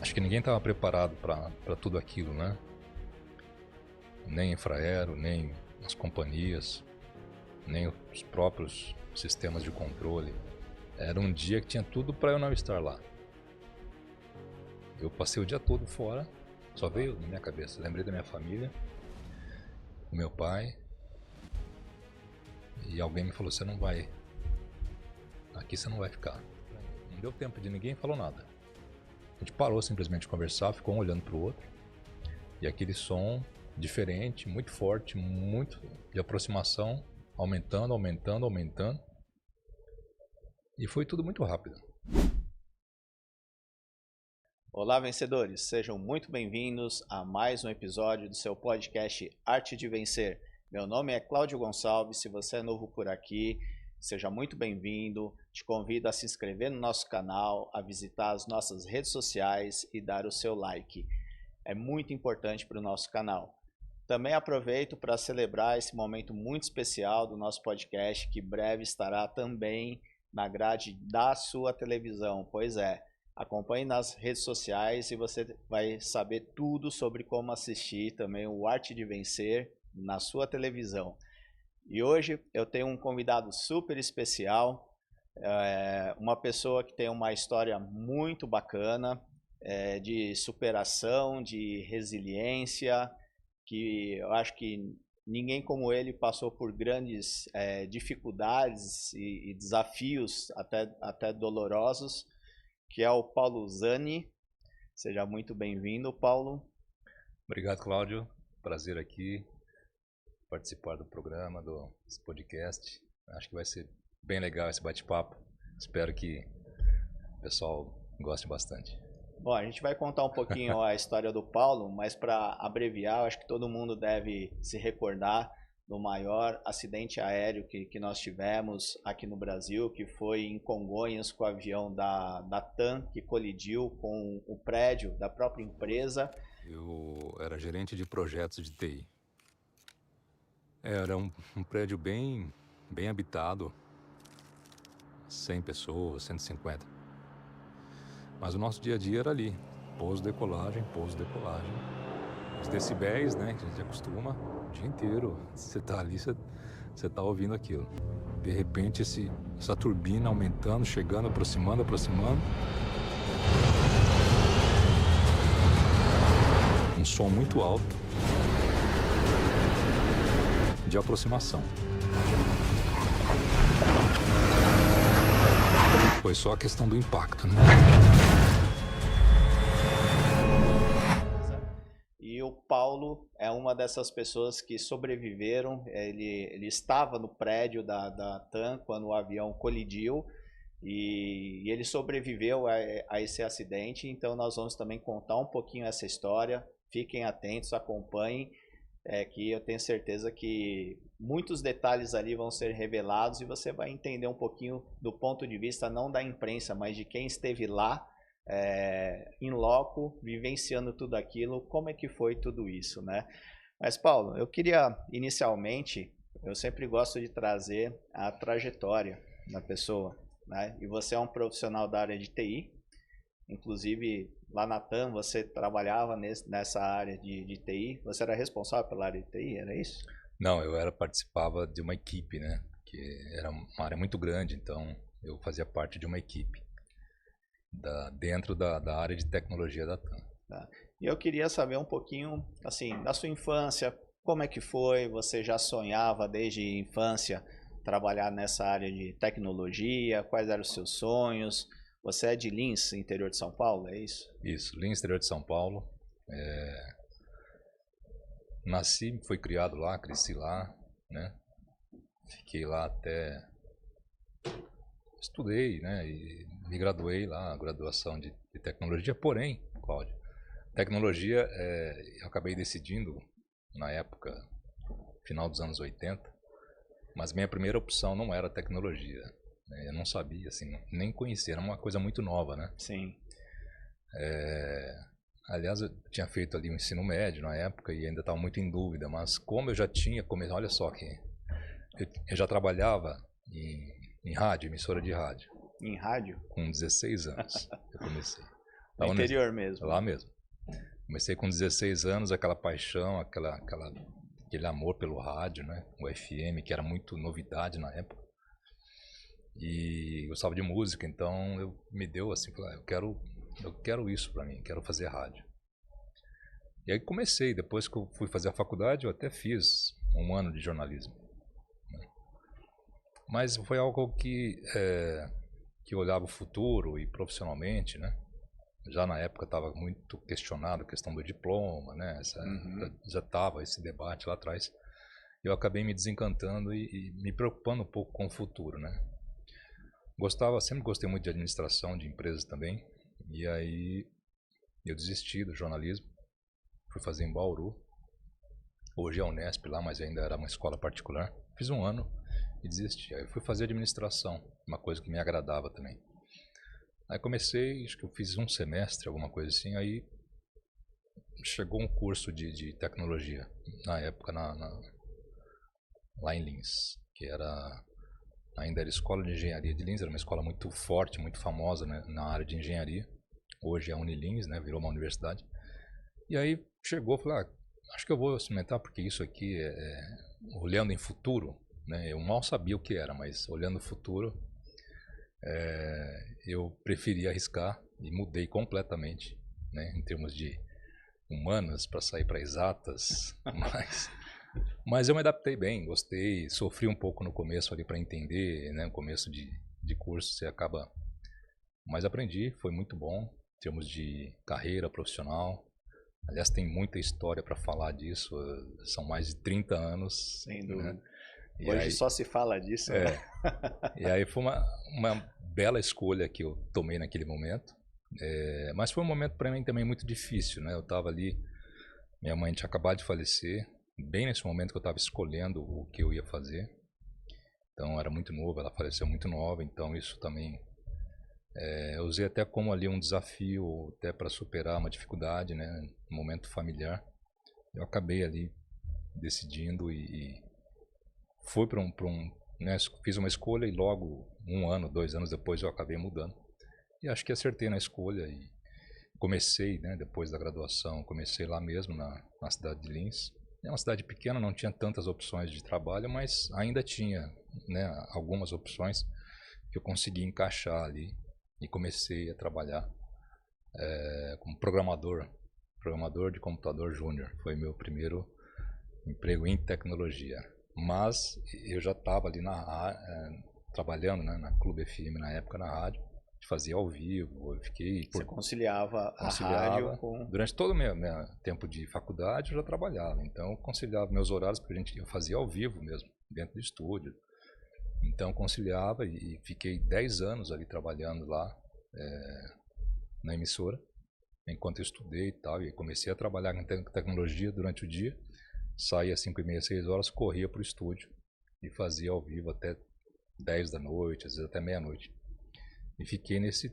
Acho que ninguém estava preparado para tudo aquilo, né? Nem Infraero, nem as companhias, nem os próprios sistemas de controle. Era um dia que tinha tudo para eu não estar lá. Eu passei o dia todo fora, só veio na minha cabeça. Lembrei da minha família, do meu pai, e alguém me falou: você não vai, aqui você não vai ficar. Não deu tempo de ninguém falou nada. A gente parou simplesmente de conversar, ficou um olhando para o outro, e aquele som diferente, muito forte, muito de aproximação, aumentando, aumentando, aumentando, e foi tudo muito rápido. Olá, vencedores! Sejam muito bem-vindos a mais um episódio do seu podcast Arte de Vencer. Meu nome é Cláudio Gonçalves. Se você é novo por aqui, seja muito bem-vindo. Te convido a se inscrever no nosso canal, a visitar as nossas redes sociais e dar o seu like. É muito importante para o nosso canal. Também aproveito para celebrar esse momento muito especial do nosso podcast, que breve estará também na grade da sua televisão. Pois é. Acompanhe nas redes sociais e você vai saber tudo sobre como assistir também o Arte de Vencer na sua televisão. E hoje eu tenho um convidado super especial, uma pessoa que tem uma história muito bacana, de superação, de resiliência, que eu acho que ninguém como ele passou por grandes dificuldades e desafios até dolorosos, que é o Paulo Zani. Seja muito bem-vindo, Paulo. Obrigado, Cláudio. Prazer aqui participar do programa, desse podcast. Acho que vai ser bem legal esse bate-papo. Espero que o pessoal goste bastante. Bom, a gente vai contar um pouquinho a história do Paulo, mas para abreviar, acho que todo mundo deve se recordar do maior acidente aéreo que nós tivemos aqui no Brasil, que foi em Congonhas com o avião da TAM, que colidiu com o prédio da própria empresa. Eu era gerente de projetos de TI. Era um prédio bem habitado, 100 pessoas, 150. Mas o nosso dia a dia era ali, pouso, decolagem, pouso, decolagem. Os decibéis, né, que a gente acostuma, o dia inteiro, você tá ali, você tá ouvindo aquilo. De repente, essa turbina aumentando, chegando, aproximando. Um som muito alto de aproximação. Foi só a questão do impacto, né? E o Paulo é uma dessas pessoas que sobreviveram. Ele estava no prédio da TAM quando o avião colidiu e ele sobreviveu a esse acidente. Então nós vamos também contar um pouquinho essa história. Fiquem atentos, acompanhem, que eu tenho certeza que muitos detalhes ali vão ser revelados e você vai entender um pouquinho do ponto de vista não da imprensa, mas de quem esteve lá, in loco, vivenciando tudo aquilo, como é que foi tudo isso, né? Mas, Paulo, eu queria, inicialmente, eu sempre gosto de trazer a trajetória da pessoa, né? E você é um profissional da área de TI, inclusive lá na TAM você trabalhava nessa área de TI, você era responsável pela área de TI, era isso? Não, participava de uma equipe, né? Que era uma área muito grande, então eu fazia parte de uma equipe dentro da área de tecnologia da TAM. Tá. E eu queria saber um pouquinho, assim, da sua infância, como é que foi? Você já sonhava desde a infância trabalhar nessa área de tecnologia? Quais eram os seus sonhos? Você é de Lins, interior de São Paulo, é isso? Isso, Lins, interior de São Paulo. Nasci, fui criado lá, cresci lá, né? Fiquei lá até... Estudei, né? E me graduei lá, graduação de tecnologia. Porém, Cláudio, tecnologia, eu acabei decidindo, na época, final dos anos 80, mas minha primeira opção não era tecnologia. Eu não sabia, assim, nem conhecia, era uma coisa muito nova, né? Sim. Aliás, eu tinha feito ali um ensino médio na época e ainda estava muito em dúvida, mas como eu já tinha começado, olha só que eu já trabalhava em rádio, emissora de rádio. Em rádio? Com 16 anos eu comecei. No interior mesmo. Lá mesmo. Comecei com 16 anos, aquela paixão, aquele amor pelo rádio, né? O FM, que era muito novidade na época. E gostava de música, então me deu assim, falei, eu quero isso pra mim, quero fazer rádio. E aí comecei, depois que eu fui fazer a faculdade, eu até fiz 1 ano de jornalismo. Né? Mas foi algo que olhava o futuro e profissionalmente, né? Já na época estava muito questionado a questão do diploma, né? Já estava esse debate lá atrás. Eu acabei me desencantando e me preocupando um pouco com o futuro, né? Sempre gostei muito de administração de empresas também. E aí eu desisti do jornalismo, fui fazer em Bauru. Hoje é a Unesp lá, mas ainda era uma escola particular. Fiz 1 ano e desisti. Aí fui fazer administração, uma coisa que me agradava também. Aí comecei, acho que eu fiz 1 semestre, alguma coisa assim, aí chegou um curso de tecnologia, na época, lá em Lins, que ainda era Escola de Engenharia de Lins, era uma escola muito forte, muito famosa, né, na área de engenharia. Hoje é a Unilins, né, virou uma universidade. E aí chegou, falei, acho que eu vou experimentar, porque isso aqui olhando em futuro, né, eu mal sabia o que era, mas olhando o futuro, eu preferi arriscar e mudei completamente, né, em termos de humanas para sair para exatas, mas eu me adaptei bem, gostei, sofri um pouco no começo ali para entender, né, no começo de curso você acaba, mas aprendi, foi muito bom em termos de carreira profissional. Aliás, tem muita história para falar disso, são mais de 30 anos. Sem dúvida. Né? Hoje aí, só se fala disso. Né? E aí foi uma bela escolha que eu tomei naquele momento, mas foi um momento para mim também muito difícil, né? Eu estava ali, minha mãe tinha acabado de falecer, bem nesse momento que eu estava escolhendo o que eu ia fazer. Então eu era muito novo, ela faleceu muito nova, então isso também eu usei até como ali um desafio, até para superar uma dificuldade, né, um momento familiar. Eu acabei ali decidindo e fui para né, fiz uma escolha e logo 1 ano, 2 anos depois eu acabei mudando. E acho que acertei na escolha e comecei, né, depois da graduação, comecei lá mesmo na cidade de Lins. É uma cidade pequena, não tinha tantas opções de trabalho, mas ainda tinha, né, algumas opções que eu consegui encaixar ali. E comecei a trabalhar como programador de computador júnior. Foi meu primeiro emprego em tecnologia. Mas eu já estava ali trabalhando, né, na Clube FM na época, na rádio. Fazia ao vivo, eu fiquei... Você conciliava a rádio com... Durante todo o meu tempo de faculdade eu já trabalhava. Então eu conciliava meus horários, porque eu fazia ao vivo mesmo, dentro do estúdio. Então conciliava e fiquei 10 anos ali trabalhando lá na emissora, enquanto eu estudei e tal, e comecei a trabalhar com tecnologia durante o dia, saía às 5h30, 6 horas, corria para o estúdio e fazia ao vivo até 10 da noite, às vezes até meia-noite. E fiquei nesse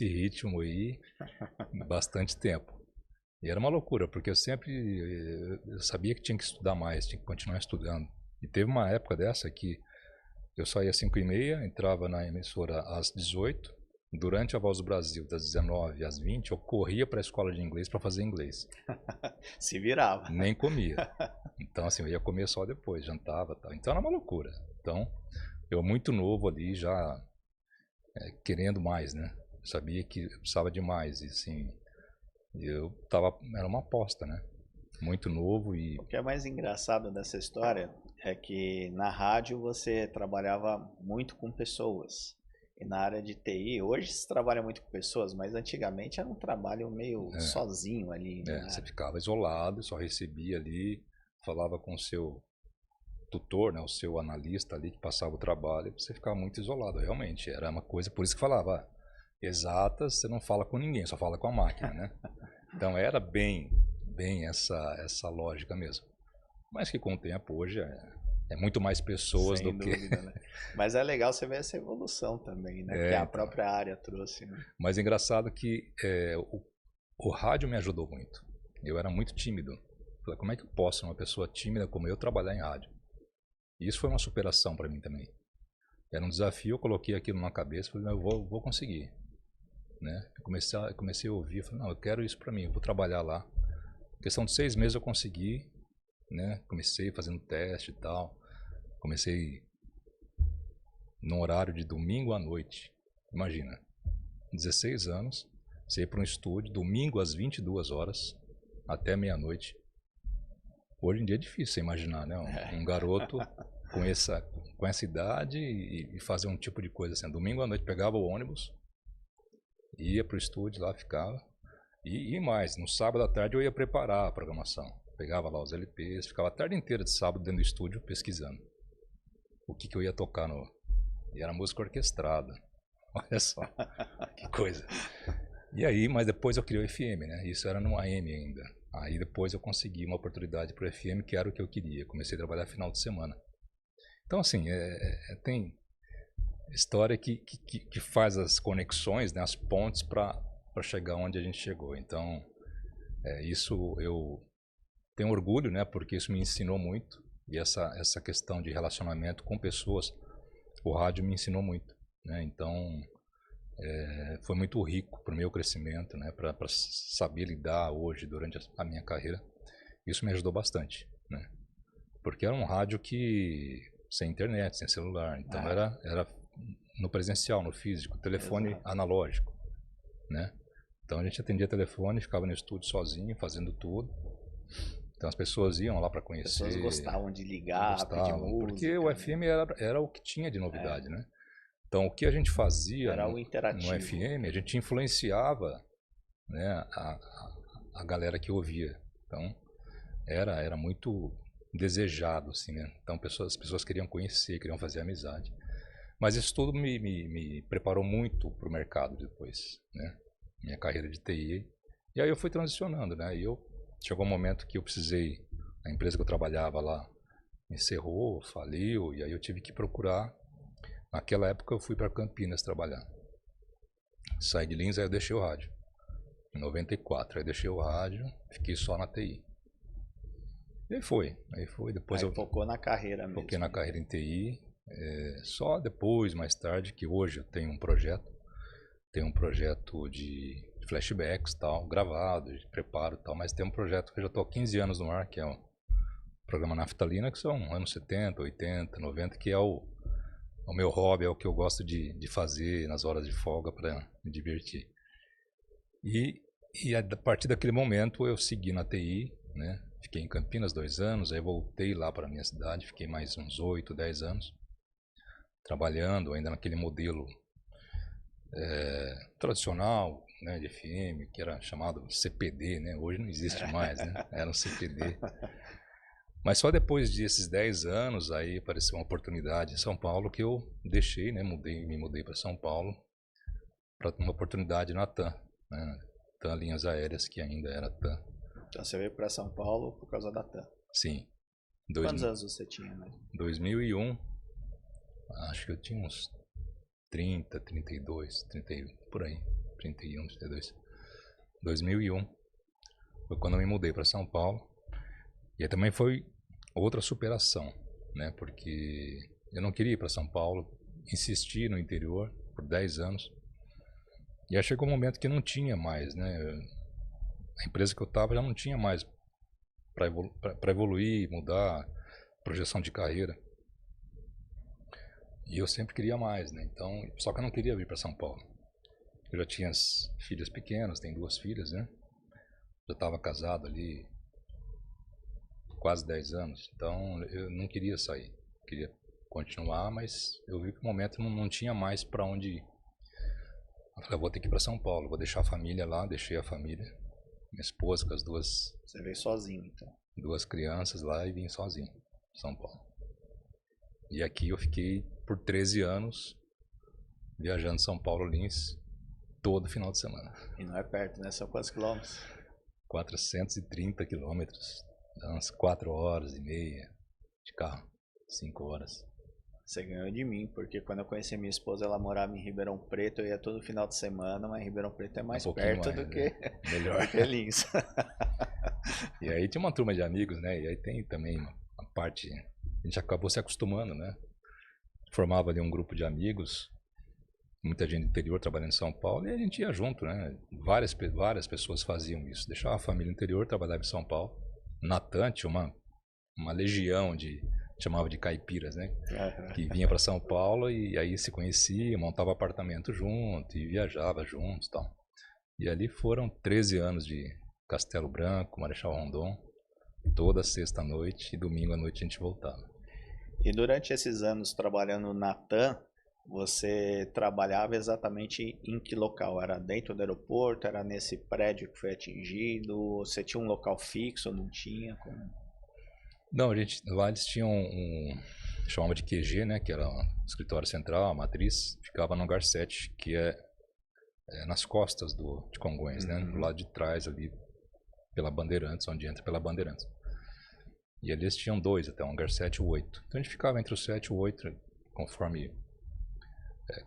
ritmo aí bastante tempo. E era uma loucura, porque eu sabia que tinha que estudar mais, tinha que continuar estudando. E teve uma época dessa que eu saía às 5h30, entrava na emissora às 18h, durante a Voz do Brasil, das 19h às 20h, eu corria para a escola de inglês para fazer inglês. Se virava. Nem comia. Então, assim, eu ia comer só depois, jantava e tal. Então, era uma loucura. Então, eu muito novo ali, já querendo mais, né? Eu sabia que eu precisava de mais, e assim, era uma aposta, né? Muito novo e... O que é mais engraçado dessa história é que na rádio você trabalhava muito com pessoas. E na área de TI, hoje se trabalha muito com pessoas, mas antigamente era um trabalho meio sozinho ali. Né? Você ficava isolado, só recebia ali, falava com o seu tutor, né, o seu analista ali que passava o trabalho, e você ficava muito isolado, realmente. Era uma coisa, por isso que falava, exatas, você não fala com ninguém, só fala com a máquina, né? Então era bem essa lógica mesmo. Mas que com o tempo hoje é muito mais pessoas Sem do dúvida, que... Né? Mas é legal você ver essa evolução também, né? Que a própria área trouxe. Né? Mas é engraçado que o rádio me ajudou muito. Eu era muito tímido. Falei, como é que eu posso, uma pessoa tímida como eu, trabalhar em rádio? E isso foi uma superação para mim também. Era um desafio, eu coloquei aquilo na cabeça e falei, eu vou conseguir. né? Comecei a ouvir, falei, não, eu quero isso para mim, eu vou trabalhar lá. Em questão de 6 meses eu consegui, né? Comecei fazendo teste e tal. Comecei no horário de domingo à noite. Imagina, 16 anos, você ir para um estúdio, domingo às 22 horas, até meia-noite. Hoje em dia é difícil você imaginar, né? Um garoto com essa idade e fazer um tipo de coisa assim. Domingo à noite pegava o ônibus, ia para o estúdio lá, ficava. E mais, no sábado à tarde eu ia preparar a programação. Pegava lá os LPs, ficava a tarde inteira de sábado dentro do estúdio pesquisando o que eu ia tocar no... E era música orquestrada. Olha só, que coisa. E aí, mas depois eu criei o FM, né? Isso era no AM ainda. Aí depois eu consegui uma oportunidade para o FM, que era o que eu queria. Comecei a trabalhar final de semana. Então, assim, tem história que faz as conexões, né? As pontes para chegar onde a gente chegou. Então, isso eu tenho orgulho, né? Porque isso me ensinou muito. E essa questão de relacionamento com pessoas, o rádio me ensinou muito, né? Então, foi muito rico para o meu crescimento, né? Para saber lidar hoje, durante a minha carreira. Isso me ajudou bastante, né? Porque era um rádio sem internet, sem celular. Então, era no presencial, no físico, telefone analógico, né? Então, a gente atendia telefone, ficava no estúdio sozinho, fazendo tudo. Então, as pessoas iam lá para conhecer. As pessoas gostavam de ligar, pedir música. Porque o FM era o que tinha de novidade, né? Então, o que a gente fazia no FM, a gente influenciava, né, a galera que ouvia. Então, era muito desejado, assim, né? Então, as pessoas queriam conhecer, queriam fazer amizade. Mas isso tudo me preparou muito para o mercado depois, né? Minha carreira de TI. E aí eu fui transicionando, né? E chegou um momento que eu precisei, a empresa que eu trabalhava lá encerrou, faliu, e aí eu tive que procurar. Naquela época eu fui para Campinas trabalhar. Saí de Lins, aí eu deixei o rádio. Em 94, aí deixei o rádio, fiquei só na TI. E aí foi. Depois eu focou na carreira mesmo. Foquei na carreira em TI. Só depois, mais tarde, que hoje eu tenho um projeto. Tenho um projeto de flashbacks, tal, gravado, de preparo e tal. Mas tem um projeto que eu já estou há 15 anos no ar, que é o programa Naftalina, que são anos 70, 80, 90, que é o meu hobby, é o que eu gosto de fazer nas horas de folga para me divertir. E a partir daquele momento eu segui na TI, né? Fiquei em Campinas 2 anos, aí voltei lá para a minha cidade, fiquei mais uns 8, 10 anos trabalhando ainda naquele modelo tradicional, né, de FM, que era chamado CPD, né? Hoje não existe mais, né? Era um CPD. Mas só depois desses 10 anos aí apareceu uma oportunidade em São Paulo que eu deixei, né? Me mudei para São Paulo para uma oportunidade na TAM, né? TAM Linhas Aéreas, que ainda era TAM. Então você veio para São Paulo por causa da TAM. Sim. Quantos anos você tinha, né? 2001, acho que eu tinha uns 30, 32, 31, por aí. 31, 32. 2001 foi quando eu me mudei para São Paulo. E aí também foi outra superação, né? Porque eu não queria ir para São Paulo, insisti no interior por 10 anos. E aí chegou um momento que não tinha mais, né? A empresa que eu estava já não tinha mais para evoluir, mudar, projeção de carreira. E eu sempre queria mais, né? Então, só que eu não queria vir para São Paulo. Eu já tinha as filhas pequenas, tenho 2 filhas, né? Já estava casado ali quase 10 anos, então eu não queria sair, queria continuar, mas eu vi que no momento não tinha mais para onde ir. Eu falei, eu vou ter que ir para São Paulo, vou deixar a família lá, deixei a família, minha esposa com as 2... Você veio sozinho, então? 2 crianças lá e vim sozinho, São Paulo. E aqui eu fiquei por 13 anos, viajando São Paulo, Lins, todo final de semana. E não é perto, né? São quantos quilômetros? 430 quilômetros. Umas 4 horas e meia de carro, 5 horas. Você ganhou de mim, porque quando eu conheci minha esposa, ela morava em Ribeirão Preto, eu ia todo final de semana, mas Ribeirão Preto é mais perto mais, do que melhor. Do que Lins. E aí tinha uma turma de amigos, né? E aí tem também uma parte, a gente acabou se acostumando, né? Formava ali um grupo de amigos muita gente do interior trabalhando em São Paulo, e a gente ia junto, né? Várias pessoas faziam isso. Deixava a família no interior, trabalhava em São Paulo. Natan tinha uma legião chamava de caipiras, né? Que vinha para São Paulo e aí se conhecia, montava apartamento junto e viajava juntos e tal. E ali foram 13 anos de Castelo Branco, Marechal Rondon, toda sexta-noite e domingo à noite a gente voltava. E durante esses anos trabalhando na TAM, você trabalhava exatamente em que local? Era dentro do aeroporto? Era nesse prédio que foi atingido? Você tinha um local fixo ou não tinha? Não, lá eles tinham chamava de QG, né, que era o escritório central, a matriz, ficava no hangar 7, que é nas costas de Congonhas, né, do lado de trás ali, pela Bandeirantes, onde entra pela Bandeirantes. E ali eles tinham 2 até, o hangar 7 e o 8. Então a gente ficava entre o 7 e o 8, conforme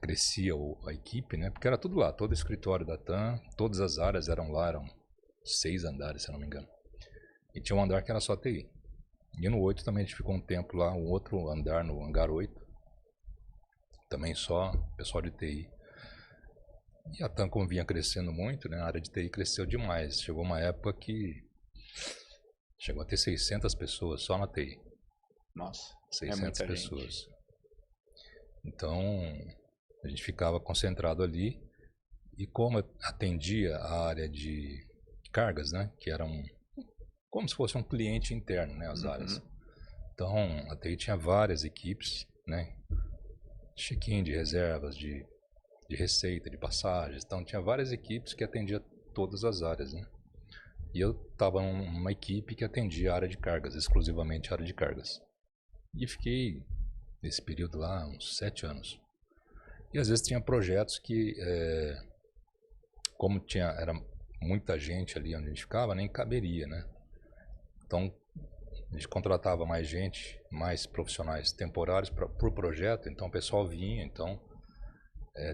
crescia a equipe, né, porque era tudo lá, todo o escritório da TAM, todas as áreas eram lá, eram 6 andares, se eu não me engano. E tinha um andar que era só TI. E no 8 também a gente ficou um tempo lá, um outro andar no hangar 8, também só pessoal de TI. E a TAM, como vinha crescendo muito, né, a área de TI cresceu demais. Chegou uma época que chegou a ter 600 pessoas só na TI. Nossa, 600 muita pessoas. gente. Então, a gente ficava concentrado ali. E como atendia a área de cargas, né, que era como se fosse um cliente interno, né, as áreas. Então, a TI tinha várias equipes, né, check-in de reservas, de receita, de passagens. Então, tinha várias equipes que atendiam todas as áreas, né. E eu estava numa equipe que atendia a área de cargas, exclusivamente a área de cargas. E fiquei, nesse período lá, uns 7 anos. E às vezes tinha projetos que, como era muita gente ali onde a gente ficava, nem caberia, né. Então, a gente contratava mais gente, mais profissionais temporários por projeto, então o pessoal vinha. Então,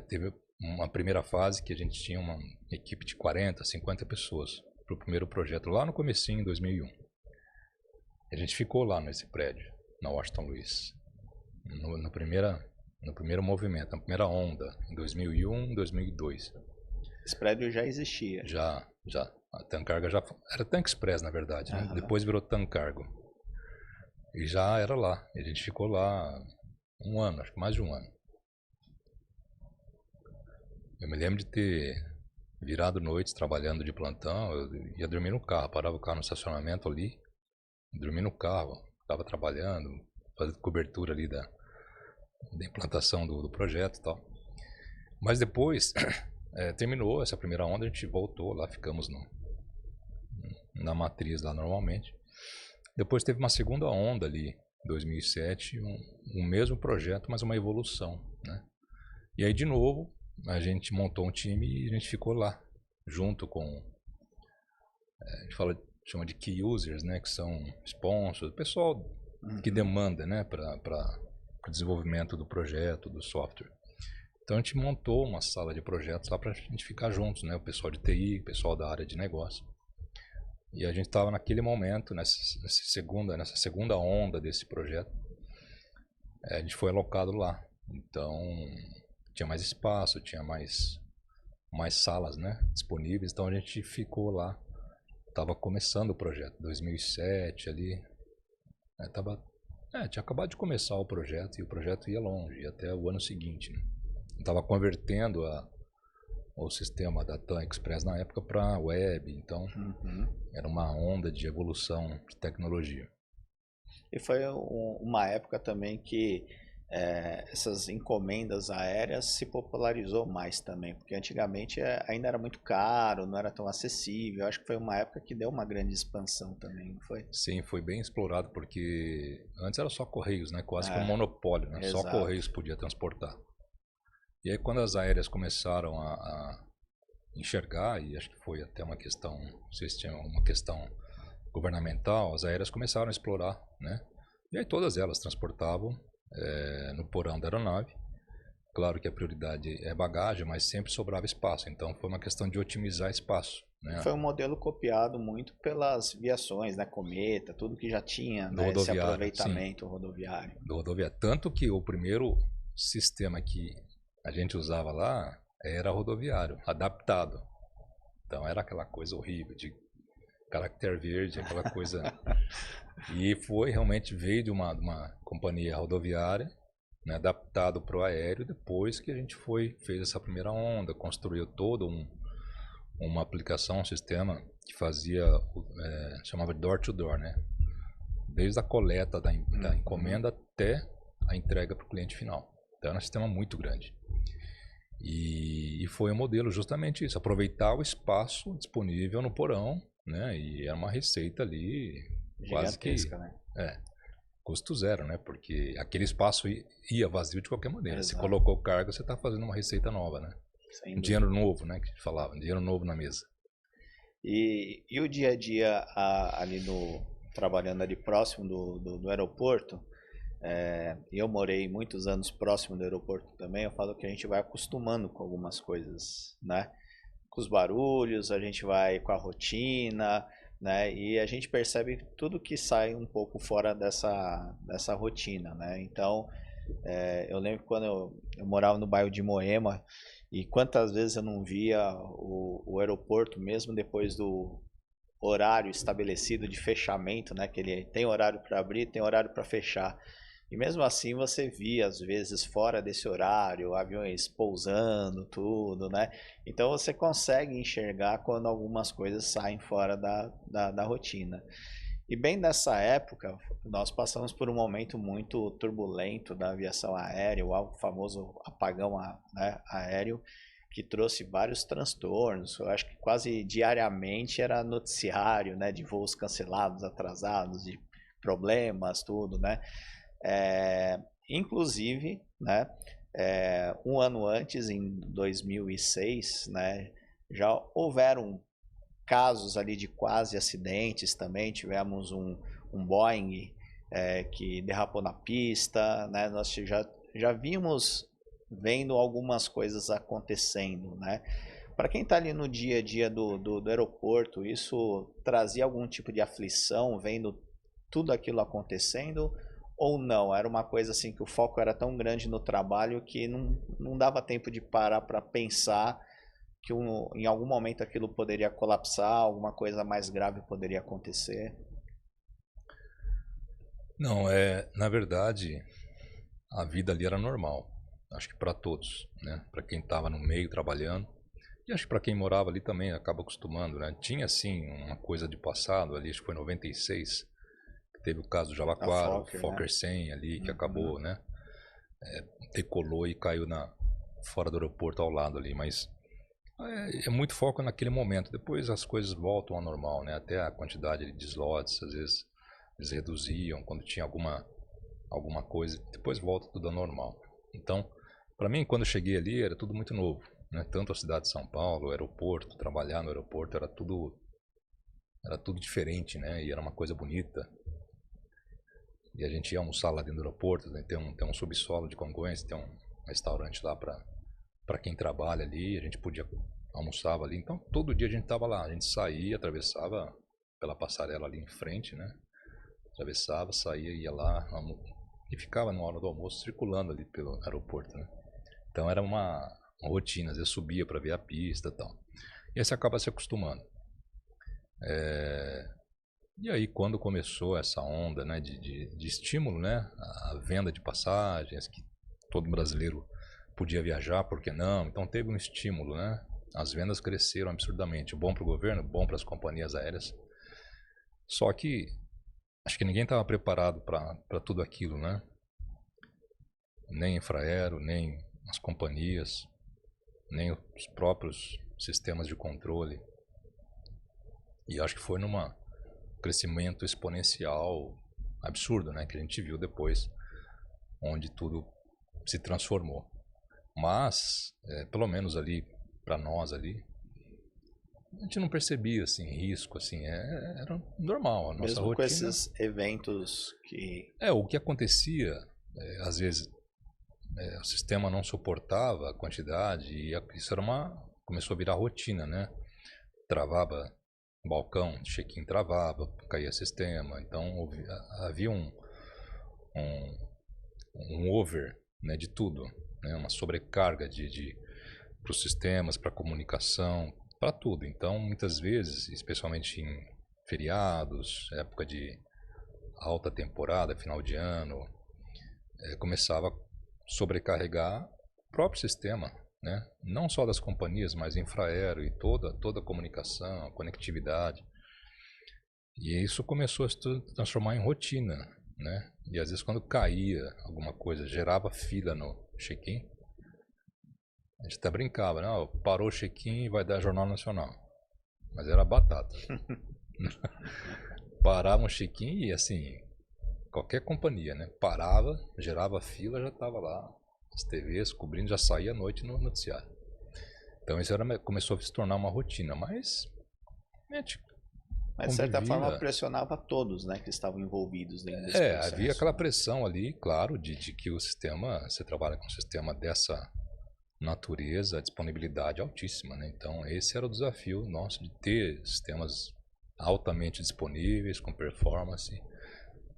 teve uma primeira fase que a gente tinha uma equipe de 40, 50 pessoas para o primeiro projeto, lá no comecinho, em 2001. A gente ficou lá nesse prédio, na Washington Luiz, no primeiro movimento, na primeira onda, em 2001, 2002. Esse prédio já existia? Já. A TAM Carga já era TAM Express, na verdade, né? Depois virou TAM Cargo. E já era lá. A gente ficou lá um ano, acho que mais de um ano. Eu me lembro de ter virado noites trabalhando de plantão. Eu ia dormir no carro, parava o carro no estacionamento ali, dormia no carro, estava trabalhando, fazendo cobertura ali da implantação do projeto e tal. Mas depois, terminou essa primeira onda, a gente voltou lá, ficamos na matriz lá normalmente. Depois teve uma segunda onda ali, 2007, um mesmo projeto, mas uma evolução, né? E aí de novo a gente montou um time e a gente ficou lá, junto com, a gente chama de key users, né, que são sponsors, pessoal que demanda, né, para o desenvolvimento do projeto, do software. Então a gente montou uma sala de projetos lá para a gente ficar juntos, né, o pessoal de TI, o pessoal da área de negócio. E a gente estava naquele momento, nessa segunda onda desse projeto, a gente foi alocado lá. Então tinha mais espaço, tinha mais salas, né, disponíveis. Então a gente ficou lá. Estava começando o projeto, 2007 ali. Tinha acabado de começar o projeto e o projeto ia longe, ia até o ano seguinte, né? Estava convertendo o sistema da TAM Express na época para web, então era uma onda de evolução de tecnologia. E foi uma época também que essas encomendas aéreas se popularizou mais também, porque antigamente ainda era muito caro, não era tão acessível. Acho que foi uma época que deu uma grande expansão também, não foi? Sim, foi bem explorado, porque antes era só Correios, né? Quase que um monopólio, né? Só Correios podia transportar. E aí quando as aéreas começaram a enxergar, e acho que foi até uma questão, não sei se tinha uma questão governamental, as aéreas começaram a explorar, né? E aí todas elas transportavam no porão da aeronave. Claro que a prioridade é bagagem, mas sempre sobrava espaço, então foi uma questão de otimizar espaço, né? Foi um modelo copiado muito pelas viações, né? Cometa, tudo que já tinha, né? Esse aproveitamento rodoviário. Do rodoviário. Tanto que o primeiro sistema que a a gente usava lá era rodoviário, adaptado. Então era aquela coisa horrível, de caractere verde, aquela coisa. E foi realmente, veio de uma companhia rodoviária, né, adaptado para o aéreo, depois que a gente fez essa primeira onda, construiu todo uma aplicação, um sistema que fazia, chamava de door to door, né? Desde a coleta da encomenda até a entrega para o cliente final. Então era um sistema muito grande. E foi um modelo justamente isso, aproveitar o espaço disponível no porão, né? E era uma receita ali quase que né? Custo zero, né? Porque aquele espaço ia vazio de qualquer maneira. Exato. Se colocou carga, você está fazendo uma receita nova, né? Sem Dinheiro novo, né? Que falava, dinheiro novo na mesa. E o dia a dia ali trabalhando ali próximo do aeroporto, e eu morei muitos anos próximo do aeroporto também, eu falo que a gente vai acostumando com algumas coisas, né? Com os barulhos, a gente vai com a rotina, né? E a gente percebe tudo que sai um pouco fora dessa rotina, né? Então, eu lembro quando eu morava no bairro de Moema e quantas vezes eu não via o aeroporto, mesmo depois do horário estabelecido de fechamento, né? Que ele tem horário para abrir, tem horário para fechar. E mesmo assim você via, às vezes, fora desse horário, aviões pousando, tudo, né? Então você consegue enxergar quando algumas coisas saem fora da rotina. E bem nessa época, nós passamos por um momento muito turbulento da aviação aérea, o famoso apagão, né, aéreo, que trouxe vários transtornos. Eu acho que quase diariamente era noticiário, né, de voos cancelados, atrasados, de problemas, tudo, né? Inclusive, né, um ano antes, em 2006, né, já houveram casos ali de quase acidentes também. Tivemos um Boeing que derrapou na pista, né? Nós já vimos vendo algumas coisas acontecendo, né? Para quem está ali no dia a dia do aeroporto, isso trazia algum tipo de aflição vendo tudo aquilo acontecendo? Ou não? Era uma coisa assim que o foco era tão grande no trabalho que não dava tempo de parar para pensar que em algum momento aquilo poderia colapsar, alguma coisa mais grave poderia acontecer? Não, na verdade, a vida ali era normal. Acho que para todos, né? Para quem estava no meio trabalhando. E acho que para quem morava ali também acaba acostumando, né? Tinha, sim, uma coisa de passado ali, acho que foi em 96, que teve o caso do Javaquara, o Fokker, né? 100 ali, que acabou, né? Decolou e caiu fora do aeroporto ao lado ali, mas é muito foco naquele momento. Depois as coisas voltam ao normal, né? Até a quantidade de slots, às vezes eles reduziam quando tinha alguma coisa. Depois volta tudo ao normal. Então, para mim, quando eu cheguei ali, era tudo muito novo, né? Tanto a cidade de São Paulo, o aeroporto, trabalhar no aeroporto, era tudo diferente, né? E era uma coisa bonita. E a gente ia almoçar lá dentro do aeroporto, né? Tem um subsolo de Congonhas, tem um restaurante lá para quem trabalha ali, a gente podia almoçava ali. Então todo dia a gente estava lá, a gente saía, atravessava pela passarela ali em frente, né? Atravessava, saía, ia lá e ficava na hora do almoço circulando ali pelo aeroporto, né? Então era uma rotina, às vezes subia para ver a pista e tal. E aí você acaba se acostumando. E aí quando começou essa onda, né, de estímulo, né, a venda de passagens, que todo brasileiro podia viajar, por que não? Então teve um estímulo, né? As vendas cresceram absurdamente. Bom para o governo, bom para as companhias aéreas. Só que acho que ninguém estava preparado para tudo aquilo, né? Nem Infraero, nem as companhias, nem os próprios sistemas de controle. E acho que foi num crescimento exponencial absurdo, né? Que a gente viu depois, onde tudo se transformou. Mas, pelo menos ali, para nós ali, a gente não percebia, assim, risco, assim, era normal, a nossa Mesmo rotina. com esses eventos que... O que acontecia, às vezes, o sistema não suportava a quantidade e isso começou a virar rotina, né? Travava balcão, check-in travava, caía sistema, então havia um over né, de tudo, né, uma sobrecarga para os sistemas, para a comunicação, para tudo. Então, muitas vezes, especialmente em feriados, época de alta temporada, final de ano, começava a sobrecarregar o próprio sistema, né? Não só das companhias, mas infraero e toda a comunicação, a conectividade. E isso começou a se transformar em rotina, né? E às vezes quando caía alguma coisa, gerava fila no check-in, a gente até brincava, né? Parou o check-in e vai dar Jornal Nacional. Mas era batata. Parava um check-in e assim, qualquer companhia, né? Parava, gerava fila, já estava lá as TVs cobrindo, já saía à noite no noticiário. Então isso começou a se tornar uma rotina, mas a gente Mas de certa forma pressionava todos, né, que estavam envolvidos dentro desse processo. Havia aquela pressão ali, claro, de que o sistema, você trabalha com um sistema dessa natureza, a disponibilidade altíssima, né? Então esse era o desafio nosso, de ter sistemas altamente disponíveis, com performance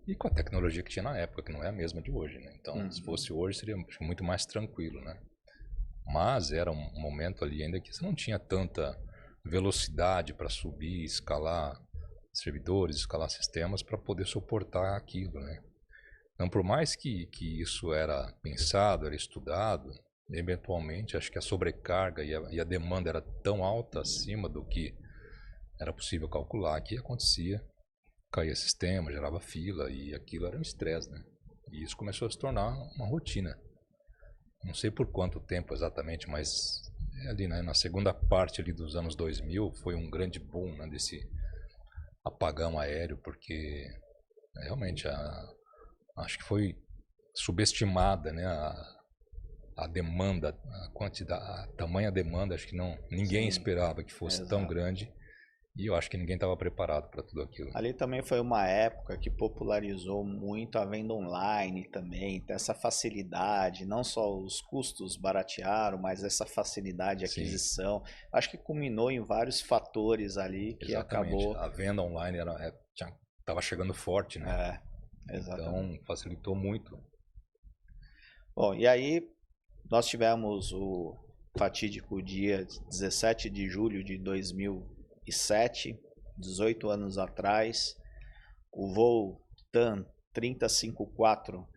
e com a tecnologia que tinha na época, que não é a mesma de hoje, né? Então se fosse hoje seria muito mais tranquilo, né? Mas era um momento ali ainda que você não tinha tanta velocidade para subir, escalar servidores, escalar sistemas para poder suportar aquilo, né? Então, por mais que isso era pensado, era estudado, eventualmente acho que a sobrecarga e a demanda era tão alta acima do que era possível calcular, que acontecia, caía sistema, gerava fila e aquilo era um estresse, né? E isso começou a se tornar uma rotina. Não sei por quanto tempo exatamente, mas ali, né, na segunda parte ali dos anos 2000 foi um grande boom, né, desse apagão aéreo, porque realmente acho que foi subestimada, né, a demanda, a quantidade, a tamanha demanda, acho que ninguém esperava que fosse tão grande, e eu acho que ninguém estava preparado para tudo aquilo. Ali também foi uma época que popularizou muito a venda online também, essa facilidade, não só os custos baratearam, mas essa facilidade de aquisição. Sim. Acho que culminou em vários fatores ali que acabou... A venda online estava chegando forte, né? Exatamente. Então facilitou muito. Bom, e aí nós tivemos o fatídico dia 17 de julho de 2007, 18 anos atrás, o voo TAM 3054,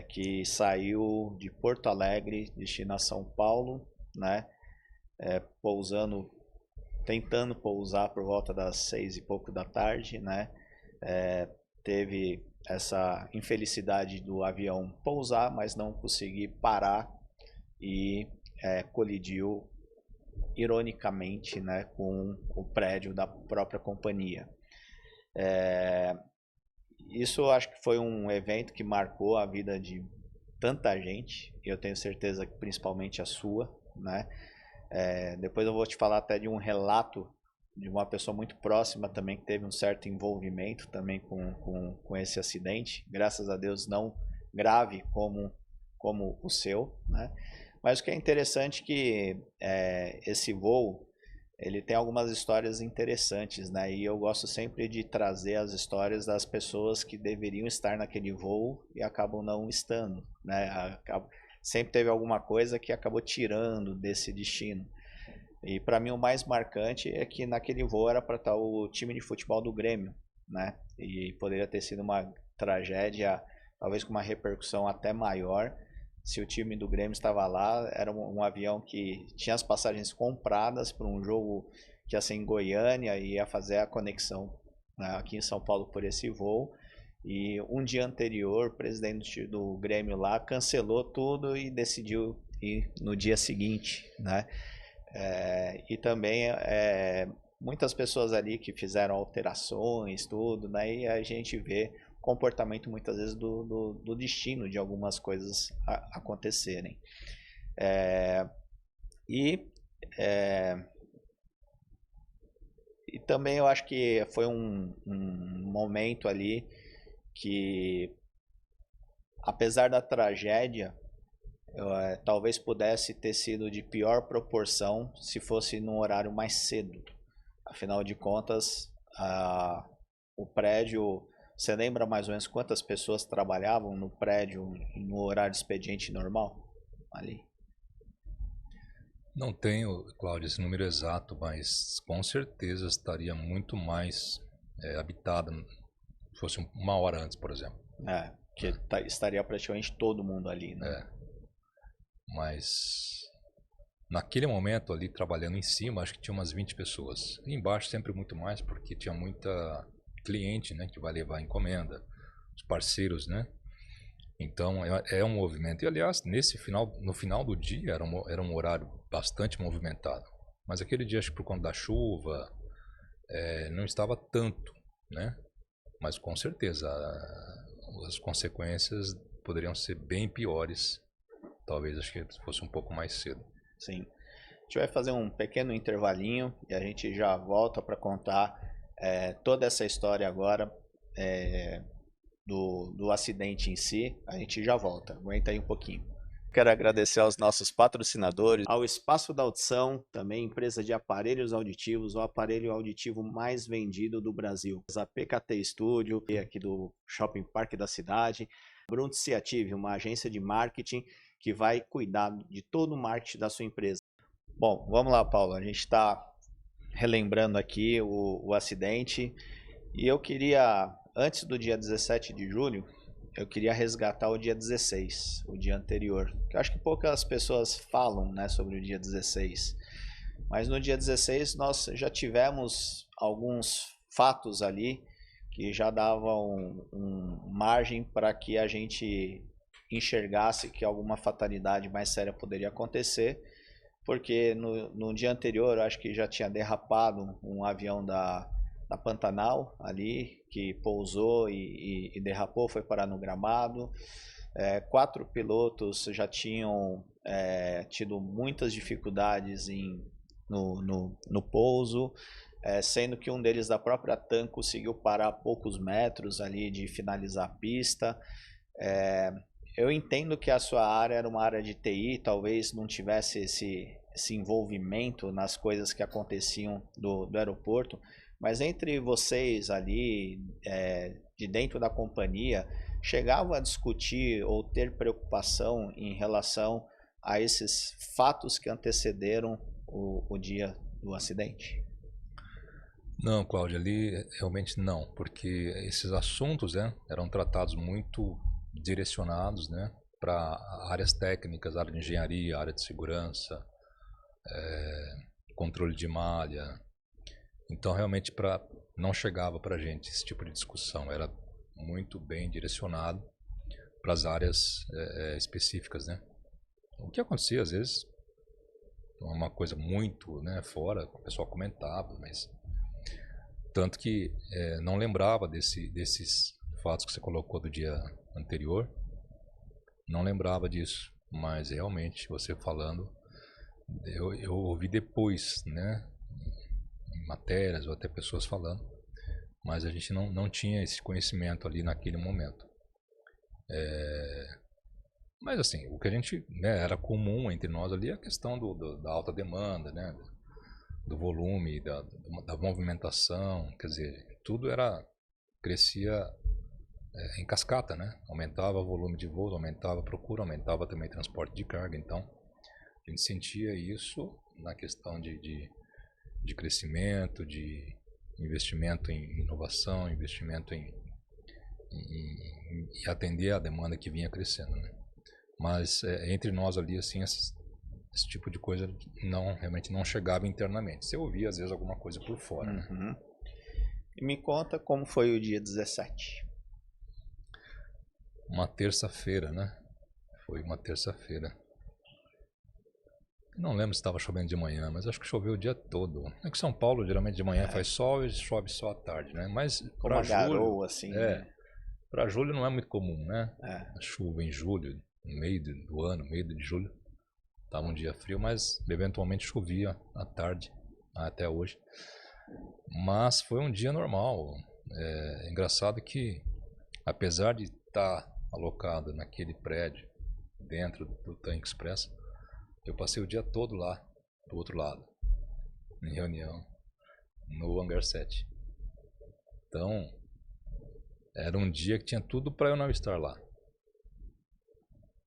que saiu de Porto Alegre, destino a São Paulo, né, tentando pousar por volta das 6 e pouco da tarde, né, teve essa infelicidade do avião pousar, mas não conseguir parar e colidiu ironicamente, né, com o prédio da própria companhia. Isso eu acho que foi um evento que marcou a vida de tanta gente, e eu tenho certeza que principalmente a sua, né? Depois eu vou te falar até de um relato de uma pessoa muito próxima também que teve um certo envolvimento também com esse acidente, graças a Deus não grave como o seu, né? Mas o que é interessante é que esse voo, ele tem algumas histórias interessantes, né? E eu gosto sempre de trazer as histórias das pessoas que deveriam estar naquele voo e acabam não estando, né? Sempre teve alguma coisa que acabou tirando desse destino. E para mim o mais marcante é que naquele voo era para estar o time de futebol do Grêmio, né? E poderia ter sido uma tragédia, talvez com uma repercussão até maior, se o time do Grêmio estava lá. Era um avião que tinha as passagens compradas para um jogo que ia ser em Goiânia e ia fazer a conexão, né, aqui em São Paulo por esse voo. E um dia anterior, o presidente do Grêmio lá cancelou tudo e decidiu ir no dia seguinte, né? E também muitas pessoas ali que fizeram alterações, tudo, né? E a gente vê comportamento muitas vezes do destino de algumas coisas acontecerem. E também eu acho que foi um momento ali que, apesar da tragédia, talvez pudesse ter sido de pior proporção se fosse num horário mais cedo. Afinal de contas, o prédio Você lembra mais ou menos quantas pessoas trabalhavam no prédio no horário de expediente normal ali? Não tenho, Cláudio, esse número exato, mas com certeza estaria muito mais habitada, se fosse uma hora antes, por exemplo. Que estaria praticamente todo mundo ali, né? Mas naquele momento ali, trabalhando em cima, acho que tinha umas 20 pessoas. E embaixo sempre muito mais, porque tinha muita cliente, né, que vai levar a encomenda, os parceiros, né? Então é um movimento. E aliás, no final do dia era um horário bastante movimentado. Mas aquele dia, acho que por conta da chuva, não estava tanto, né? Mas com certeza as consequências poderiam ser bem piores. Talvez acho que fosse um pouco mais cedo. Sim. A gente vai fazer um pequeno intervalinho e a gente já volta para contar toda essa história agora do acidente em si. A gente já volta. Aguenta aí um pouquinho. Quero agradecer aos nossos patrocinadores, ao Espaço da Audição, também empresa de aparelhos auditivos, o aparelho auditivo mais vendido do Brasil. A PKT Studio, aqui do Shopping Parque da cidade. Brunt Ciative, uma agência de marketing que vai cuidar de todo o marketing da sua empresa. Bom, vamos lá, Paulo. A gente está relembrando aqui o acidente e eu queria, antes do dia 17 de julho, eu queria resgatar o dia 16, o dia anterior. Eu acho que poucas pessoas falam, né, sobre o dia 16. Mas no dia 16 nós já tivemos alguns fatos ali que já davam margem para que a gente enxergasse que alguma fatalidade mais séria poderia acontecer, porque no dia anterior eu acho que já tinha derrapado um avião da Pantanal ali, que pousou e derrapou, foi parar no gramado. 4 pilotos já tinham tido muitas dificuldades no pouso, sendo que um deles da própria TAM conseguiu parar a poucos metros ali de finalizar a pista. Eu entendo que a sua área era uma área de TI, talvez não tivesse esse envolvimento nas coisas que aconteciam do aeroporto, mas entre vocês ali, de dentro da companhia, chegavam a discutir ou ter preocupação em relação a esses fatos que antecederam o dia do acidente? Não, Cláudio, ali realmente não, porque esses assuntos, né, eram tratados muito direcionados, né, para áreas técnicas, área de engenharia, área de segurança, controle de malha. Então, realmente, não chegava para a gente esse tipo de discussão. Era muito bem direcionado para as áreas específicas, né? O que acontecia, às vezes, uma coisa muito, né, fora, o pessoal comentava, mas... Tanto que não lembrava desses fatos que você colocou do dia anterior. Não lembrava disso. Mas, realmente, você falando, eu ouvi depois, né? Matérias ou até pessoas falando, mas a gente não tinha esse conhecimento ali naquele momento. Mas assim, o que a gente, né, era comum entre nós ali é a questão da alta demanda, né, do volume, da movimentação, quer dizer, tudo crescia em cascata, né, aumentava o volume de voos, aumentava a procura, aumentava também o transporte de carga, então a gente sentia isso na questão de crescimento, de investimento em inovação, investimento em atender a demanda que vinha crescendo, né? Mas entre nós ali, assim, esse tipo de coisa realmente não chegava internamente. Você ouvia, às vezes, alguma coisa por fora. Uhum. Né? E me conta como foi o dia 17. Uma terça-feira, né? Foi uma terça-feira. Não lembro se estava chovendo de manhã, mas acho que choveu o dia todo. É que São Paulo, geralmente de manhã faz sol e chove só à tarde, né? Mas para julho, garoa, assim, né? Para julho não é muito comum, né? A chuva em julho, no meio do ano, meio de julho. Estava um dia frio, mas eventualmente chovia à tarde, até hoje. Mas foi um dia normal. É engraçado que, apesar de estar alocado naquele prédio, dentro do TAM Express, eu passei o dia todo lá, do outro lado, em reunião, no Hangar 7. Então, Era um dia que tinha tudo para eu não estar lá.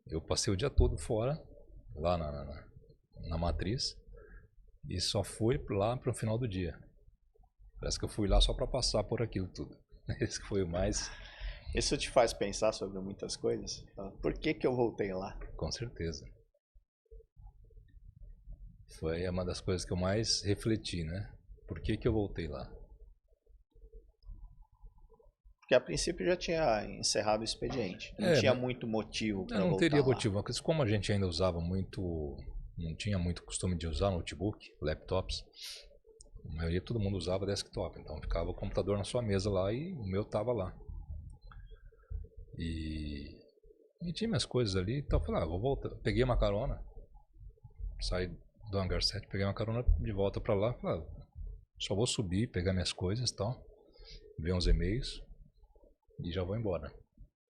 Eu passei o dia todo fora, lá na matriz, e só fui lá para o final do dia. Parece que eu fui lá só para passar por aquilo tudo. Esse que foi o mais... Isso te faz pensar sobre muitas coisas? Por que que eu voltei lá? Com certeza. Foi uma das coisas que eu mais refleti, né? Por que que eu voltei lá? Porque a princípio já tinha encerrado o expediente. Não tinha muito motivo para Eu não voltar teria lá. motivo, porque como a gente ainda usava muito, não tinha muito costume de usar notebook, laptops, a maioria todo mundo usava desktop, então ficava o computador na sua mesa lá e o meu tava lá. E tinha minhas coisas ali, então eu falei, vou voltar. Peguei uma carona, saí do hangar 7, peguei uma carona de volta pra lá, falei, só vou subir, pegar minhas coisas e tal, ver uns e-mails e já vou embora.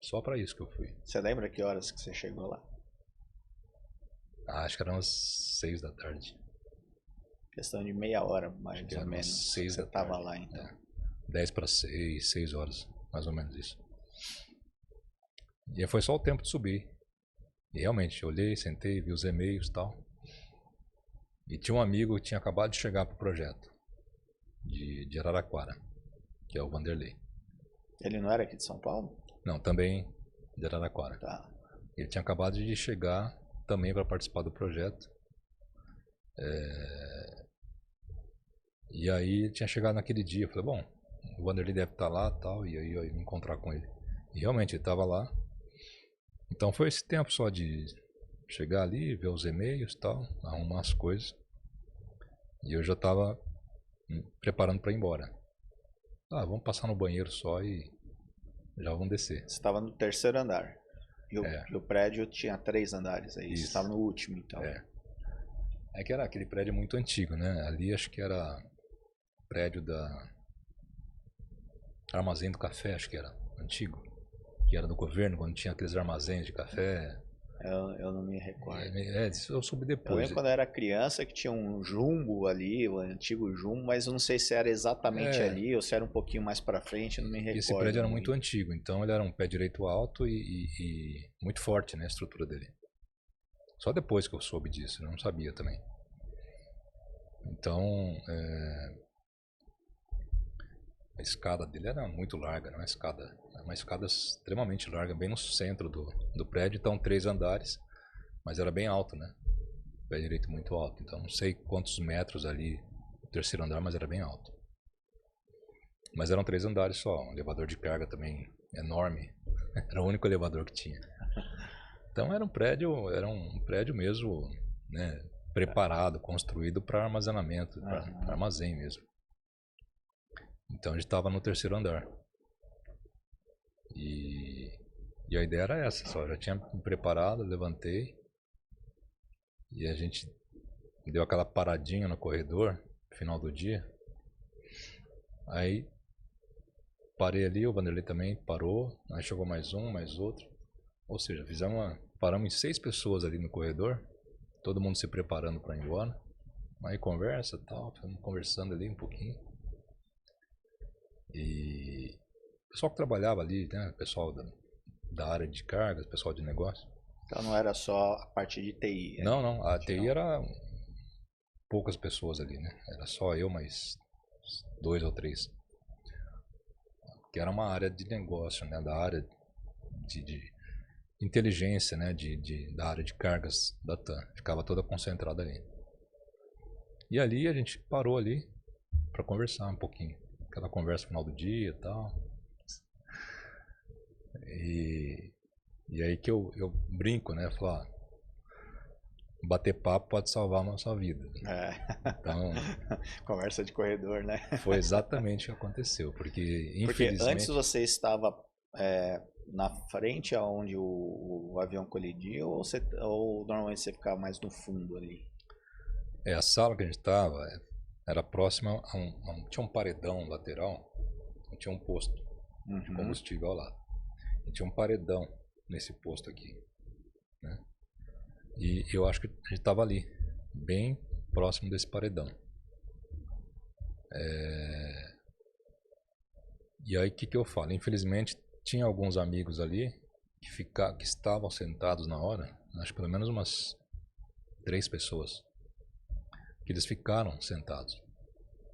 Só pra isso que eu fui. Você lembra que horas que você chegou lá? Acho que eram umas 6 da tarde. Questão de meia hora, mais Que ou eram umas menos. 6 Você da tava tarde. lá, então. 10 para 6, 6 horas, mais ou menos isso. E aí foi só o tempo de subir. E realmente, eu olhei, sentei, vi os e-mails e tal. E tinha um amigo que tinha acabado de chegar pro projeto de Araraquara, que é o Vanderlei. Ele não era aqui de São Paulo? Não, também de Araraquara. Tá. Ele tinha acabado de chegar também para participar do projeto. E aí ele tinha chegado naquele dia. Eu falei, bom, o Vanderlei deve estar lá e tal. E aí eu ia me encontrar com ele. E realmente ele estava lá. Então foi esse tempo só de chegar ali, ver os e-mails e tal, arrumar as coisas. E eu já estava preparando para ir embora. Vamos passar no banheiro só e já vamos descer. Você estava no terceiro andar. E o prédio tinha 3 andares aí. Você estava no último, então. É que era aquele prédio muito antigo, né? Ali acho que era prédio da Armazém do Café, acho que era antigo. Que era do governo, quando tinha aqueles armazéns de café. Eu não me recordo. Eu soube Eu depois. lembro quando eu era criança que tinha um Jumbo ali, o antigo Jumbo, mas eu não sei se era exatamente ali ou se era um pouquinho mais pra frente, eu não me recordo. Esse prédio era muito antigo, então ele era um pé direito alto e muito forte, né, a estrutura dele. Só depois que eu soube disso, eu não sabia também. Então, a escada dele era muito larga, uma escada extremamente larga, bem no centro do prédio. Então 3 andares, mas era bem alto, né? Pé direito muito alto. Então não sei quantos metros ali o terceiro andar, mas era bem alto. Mas eram 3 andares só, um elevador de carga também enorme. Era o único elevador que tinha. Então era um prédio mesmo, né? Preparado, construído para armazenamento, para armazém mesmo. Então a gente estava no terceiro andar. E a ideia era essa, só já tinha me preparado, levantei. E a gente deu aquela paradinha no corredor, no final do dia. Aí parei ali, o Vanderlei também parou, aí chegou mais um, mais outro. Ou seja, paramos em 6 pessoas ali no corredor, todo mundo se preparando para ir embora. Aí conversa e tal, ficamos conversando ali um pouquinho. E o pessoal que trabalhava ali, né, pessoal da área de cargas, pessoal de negócio. Então não era só a parte de TI. Não, a TI era poucas pessoas ali, né? Era só eu, mais 2 ou 3. Que era uma área de negócio, né? Da área de inteligência, né? Da área de cargas da TAM. Ficava toda concentrada ali. E ali a gente parou ali para conversar um pouquinho. Aquela conversa no final do dia e tal. E aí que eu brinco, né? Falar, bater papo pode salvar a nossa vida. Então, conversa de corredor, né? Foi exatamente o que aconteceu, porque infelizmente... Porque antes você estava na frente aonde o avião colidiu ou normalmente você ficava mais no fundo ali? A sala que a gente estava era próxima tinha um paredão lateral, tinha um posto de combustível ao lado. E tinha um paredão nesse posto aqui, né? E eu acho que a gente estava ali, bem próximo desse paredão. E aí o que eu falo? Infelizmente tinha alguns amigos ali que estavam sentados na hora, acho que pelo menos umas 3 pessoas, que eles ficaram sentados,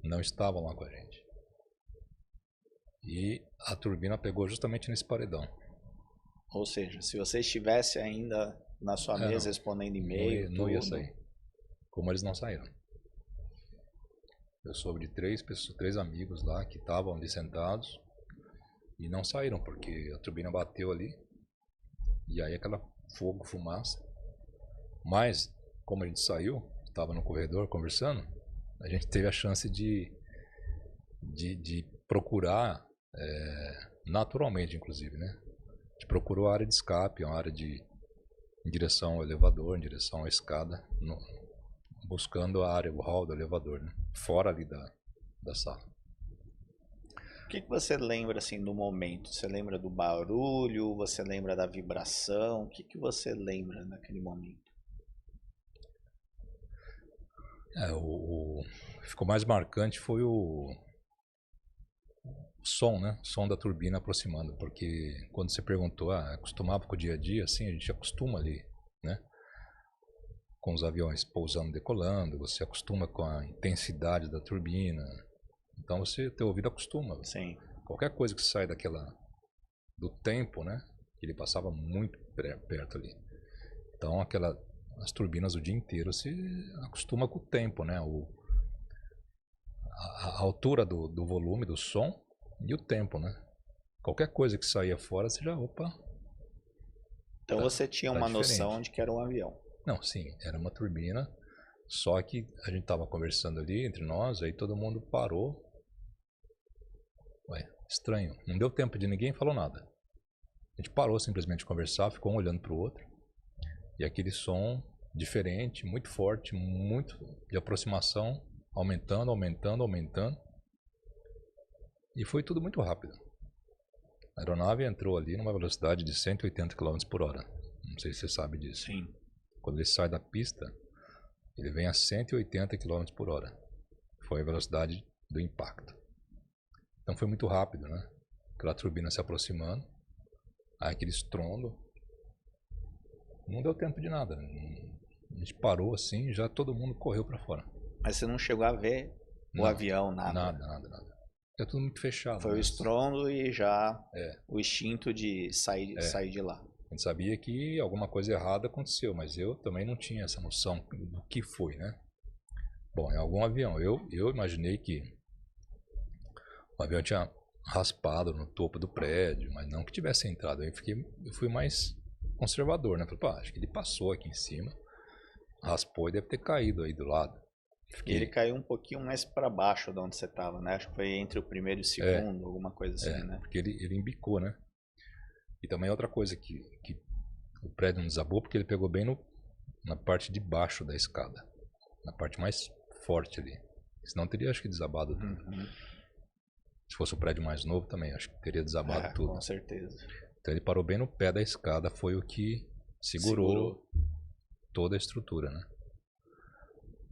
não estavam lá com a gente. E a turbina pegou justamente nesse paredão. Ou seja, se você estivesse ainda na sua mesa respondendo e-mail, não ia tudo, sair. Como eles não saíram. Eu soube de 3 amigos lá que estavam ali sentados e não saíram, porque a turbina bateu ali. E aí aquela fogo, fumaça. Mas, como a gente saiu, estava no corredor conversando, a gente teve a chance de procurar, naturalmente inclusive, né? A gente procurou a área de escape, uma área em direção ao elevador, em direção à escada, buscando a área, o hall do elevador, né? Fora ali da sala. o que você lembra assim do momento? Você lembra do barulho? Você lembra da vibração? O que você lembra naquele momento? O ficou mais marcante foi o som, né? O som da turbina aproximando, porque quando você perguntou, acostumava com o dia a dia, assim, a gente acostuma ali, né? Com os aviões pousando, decolando, você acostuma com a intensidade da turbina, então você, teu ouvido acostuma. Sim. Qualquer coisa que sai do tempo, né? Que ele passava muito perto ali. Então as turbinas o dia inteiro se acostuma com o tempo, né? A altura do volume do som e o tempo, né? Qualquer coisa que saía fora, você já, opa. Então você tinha uma diferente. noção de que era um avião. Não, sim, era uma turbina, só que a gente tava conversando ali entre nós, aí todo mundo parou. Ué, estranho, não deu tempo de ninguém falou nada. A gente parou simplesmente de conversar, ficou um olhando pro outro, e aquele som diferente, muito forte, muito de aproximação, aumentando, aumentando, aumentando, e foi tudo muito rápido. A aeronave entrou ali numa velocidade de 180 km por hora, não sei se você sabe disso. Sim. Quando ele sai da pista, ele vem a 180 km por hora. Foi a velocidade do impacto. Então foi muito rápido, né? Aquela turbina se aproximando, aí aquele estrondo. Não deu tempo de nada. A gente parou assim, já todo mundo correu para fora. Mas você não chegou a ver o avião, nada? Nada. É tudo muito fechado. Foi o estrondo e já É. o instinto de sair de lá. A gente sabia que alguma coisa errada aconteceu, mas eu também não tinha essa noção do que foi, né? Bom, em algum avião, eu imaginei que o avião tinha raspado no topo do prédio, mas não que tivesse entrado. Eu fui mais conservador, né? Falei, pá, acho que ele passou aqui em cima, raspou e deve ter caído aí do lado. E ele caiu um pouquinho mais para baixo de onde você estava, né? Acho que foi entre o primeiro e o segundo, alguma coisa assim, né? Porque ele embicou, né? E também outra coisa que o prédio não desabou, porque ele pegou bem na parte de baixo da escada, na parte mais forte ali. Senão teria, acho que, desabado tudo. Se fosse o prédio mais novo também, acho que teria desabado tudo. Com certeza. Então ele parou bem no pé da escada, foi o que segurou toda a estrutura, né?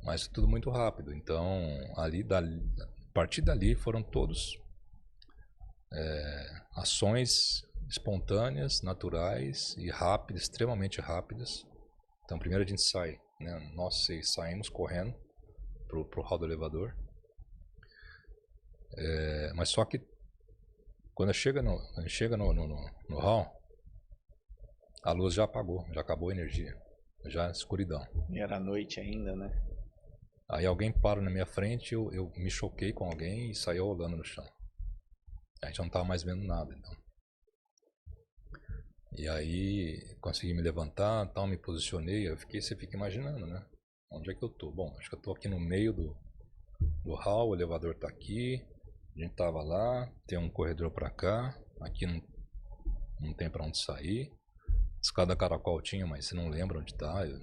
Mas tudo muito rápido. Então, a partir dali foram todos ações espontâneas, naturais e rápidas, extremamente rápidas. Então, primeiro a gente sai, né? Nós 6 saímos correndo pro hall do elevador. Mas só que quando chega no hall, a luz já apagou, já acabou a energia, já é escuridão. E era noite ainda, né? Aí alguém para na minha frente, eu me choquei com alguém e saí rolando no chão. A gente não estava mais vendo nada, então. E aí consegui me levantar, tal, me posicionei, você fica imaginando, né? Onde é que eu tô? Bom, acho que eu tô aqui no meio do hall, o elevador tá aqui, a gente tava lá, tem um corredor para cá, aqui não tem para onde sair. Escada caracol tinha, mas você não lembra onde tá. Eu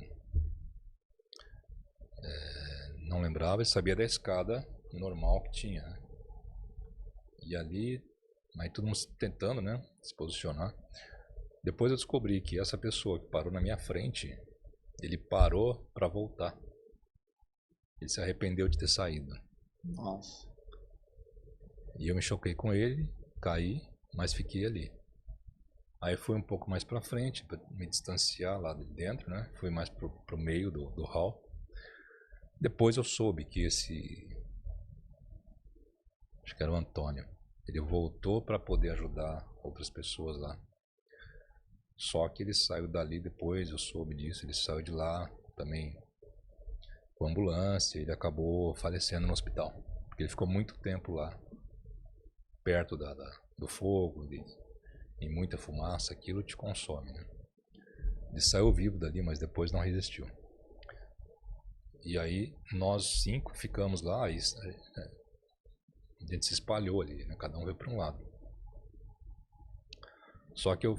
não lembrava e sabia da escada normal que tinha, né? E ali, aí todo mundo tentando, né, se posicionar. Depois eu descobri que essa pessoa que parou na minha frente, ele parou para voltar. Ele se arrependeu de ter saído. Nossa. E eu me choquei com ele, caí, mas fiquei ali. Aí fui um pouco mais para frente, para me distanciar lá de dentro, né? Fui mais pro meio do hall. Depois eu soube que acho que era o Antônio, ele voltou para poder ajudar outras pessoas lá. Só que ele saiu dali depois, eu soube disso, ele saiu de lá também com ambulância, ele acabou falecendo no hospital. Porque ele ficou muito tempo lá, perto do fogo, e muita fumaça, aquilo te consome, né? Ele saiu vivo dali, mas depois não resistiu. E aí nós 5 ficamos lá, e a gente se espalhou ali, né? Cada um veio para um lado. Só que eu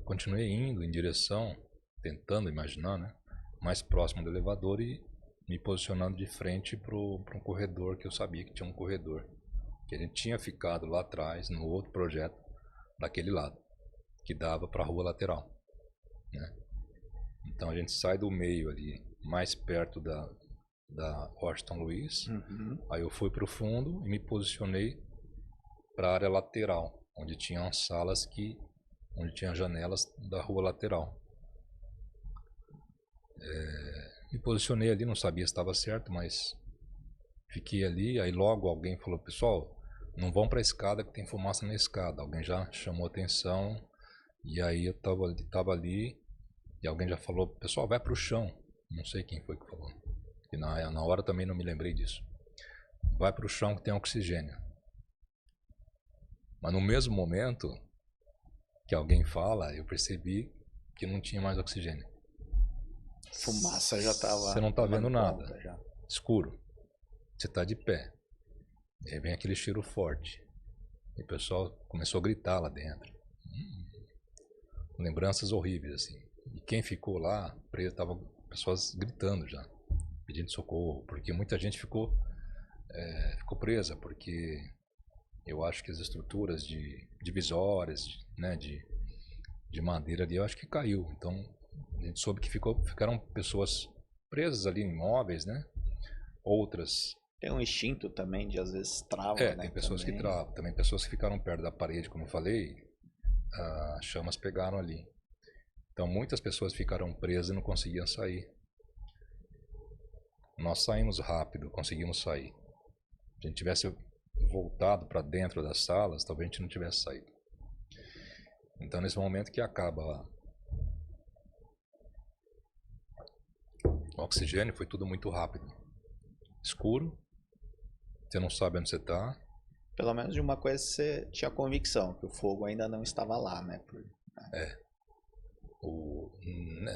continuei indo em direção, tentando imaginar, né? Mais próximo do elevador e me posicionando de frente para um corredor, que eu sabia que tinha um corredor. Que a gente tinha ficado lá atrás, no outro projeto, daquele lado, que dava para a rua lateral, né? Então a gente sai do meio ali, mais perto da Washington Luiz. Aí eu fui para o fundo e me posicionei para a área lateral, onde tinham salas onde tinha janelas da rua lateral. Me posicionei ali, não sabia se estava certo, mas fiquei ali. Aí logo alguém falou: pessoal, não vão para a escada que tem fumaça na escada. Alguém já chamou atenção, e aí eu estava ali e alguém já falou: pessoal, vai para o chão. Não sei quem foi que falou, e na hora também não me lembrei disso. Vai para o chão que tem oxigênio. Mas no mesmo momento que alguém fala, eu percebi que não tinha mais oxigênio. Fumaça já estava. Você não está vendo nada, escuro. Você está de pé. E aí vem aquele cheiro forte. E o pessoal começou a gritar lá dentro. Lembranças horríveis, assim. E quem ficou lá, preso, tava pessoas gritando já, pedindo socorro, porque muita gente ficou presa, porque eu acho que as estruturas divisórias, né, de madeira ali, eu acho que caiu. Então a gente soube que ficaram pessoas presas ali em imóveis, né? Outras. Tem um instinto também de às vezes trava, né? Tem pessoas também. que travam, também pessoas que ficaram perto da parede, como eu falei, as chamas pegaram ali. Então muitas pessoas ficaram presas e não conseguiam sair. Nós saímos rápido, conseguimos sair. Se a gente tivesse voltado para dentro das salas, talvez a gente não tivesse saído. Então nesse momento que acaba o oxigênio, foi tudo muito rápido. Escuro, você não sabe onde você está. Pelo menos de uma coisa você tinha convicção, que o fogo ainda não estava lá, né?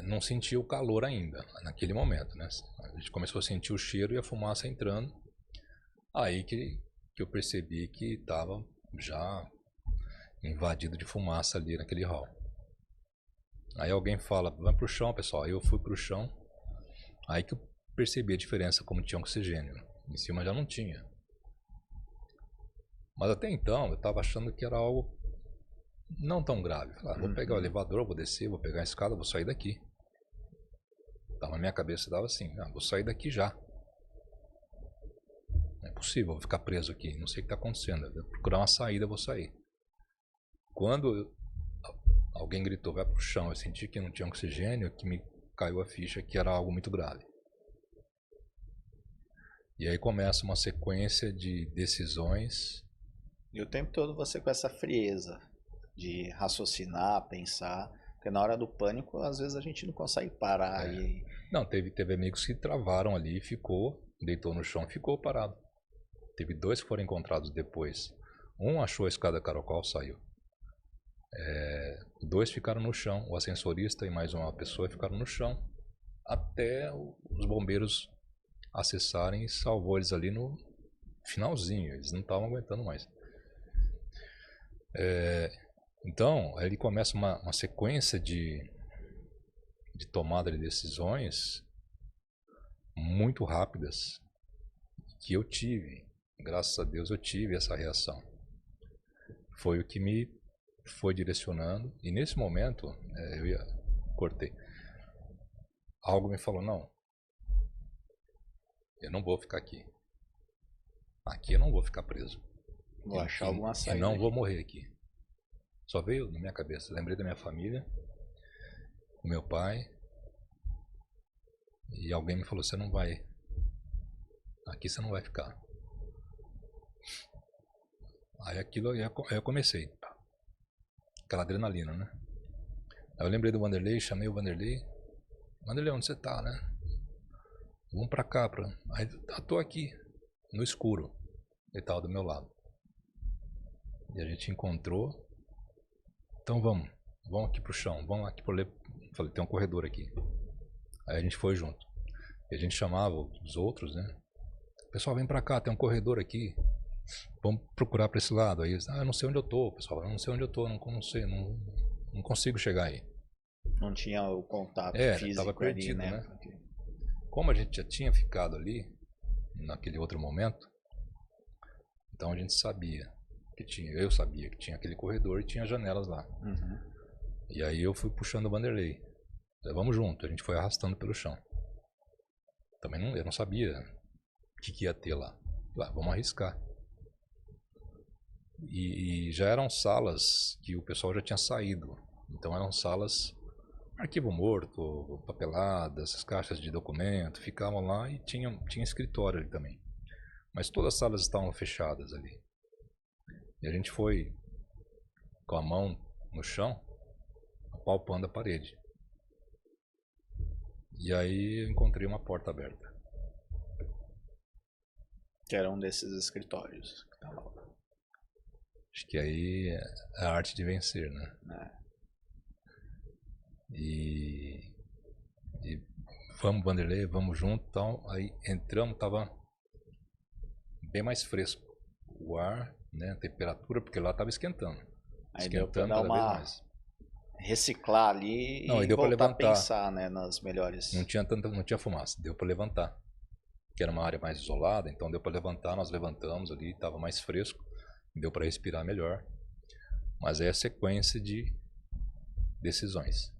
Não sentia o calor ainda, naquele momento, né? A gente começou a sentir o cheiro e a fumaça entrando. Aí que eu percebi que estava já invadido de fumaça ali naquele hall. Aí alguém fala: vai pro chão, pessoal. Aí eu fui pro chão. Aí que eu percebi a diferença, como tinha oxigênio. Em cima já não tinha. Mas até então eu estava achando que era algo não tão grave. Falei: vou pegar o elevador, vou descer, vou pegar a escada, vou sair daqui. Então, na minha cabeça estava assim: vou sair daqui já. Não é possível, vou ficar preso aqui. Não sei o que está acontecendo. Vou procurar uma saída, vou sair. Quando alguém gritou: vai pro chão, eu senti que não tinha oxigênio, que me caiu a ficha que era algo muito grave. E aí começa uma sequência de decisões. E o tempo todo você com essa frieza de raciocinar, pensar, porque na hora do pânico às vezes a gente não consegue parar. Não, teve amigos que travaram ali e deitou no chão e ficou parado. Teve 2 que foram encontrados depois. Um achou a escada caracol, saiu. 2 ficaram no chão, o ascensorista e mais uma pessoa ficaram no chão, até os bombeiros acessarem e salvou eles ali no finalzinho, eles não estavam aguentando mais. Então, aí começa uma sequência de tomada de decisões muito rápidas, que eu tive, graças a Deus eu tive essa reação. Foi o que me foi direcionando, e nesse momento cortei. Algo me falou: não, eu não vou ficar aqui. Aqui eu não vou ficar preso. Vou achar alguma saída. Eu não vou morrer aqui. Só veio na minha cabeça. Lembrei da minha família, do meu pai. E alguém me falou, você não vai. Aqui você não vai ficar. Aí aquilo, aí eu comecei. Aquela adrenalina, né? Aí eu lembrei do Vanderlei, chamei o Vanderlei. Vanderlei, onde você tá, né? Vamos pra cá. Aí eu tô aqui, no escuro. Ele tava do meu lado. E a gente encontrou. Então vamos aqui pro chão, vamos aqui pro ler. Falei, tem um corredor aqui. Aí a gente foi junto. E a gente chamava os outros, né? Pessoal, vem pra cá, tem um corredor aqui. Vamos procurar pra esse lado. Aí, eu não sei onde eu tô, pessoal. Eu não sei onde eu tô, não sei, não consigo chegar aí. Não tinha o contato físico tava perdido, ali, né? Como a gente já tinha ficado ali, naquele outro momento, então a gente sabia eu sabia que tinha aquele corredor e tinha janelas lá. Uhum. E aí eu fui puxando o Vanderlei. Vamos junto, a gente foi arrastando pelo chão. Também eu não sabia o que ia ter lá. Vamos arriscar. E já eram salas que o pessoal já tinha saído. Então eram salas, arquivo morto, papeladas, essas caixas de documento, ficavam lá e tinha escritório ali também. Mas todas as salas estavam fechadas ali. E a gente foi com a mão no chão, apalpando a parede. E aí eu encontrei uma porta aberta. Que era um desses escritórios que tava lá. Acho que aí é a arte de vencer, né? E vamos, Vanderlei, vamos junto, então aí entramos, tava bem mais fresco o ar, né, a temperatura, porque lá tava esquentando. Aí deu pra dar uma reciclar ali não, e deu voltar pra levantar. A pensar, né, nas melhores. Não tinha fumaça, deu para levantar. Que era uma área mais isolada, então deu para levantar, nós levantamos ali, tava mais fresco, deu para respirar melhor. Mas é a sequência de decisões.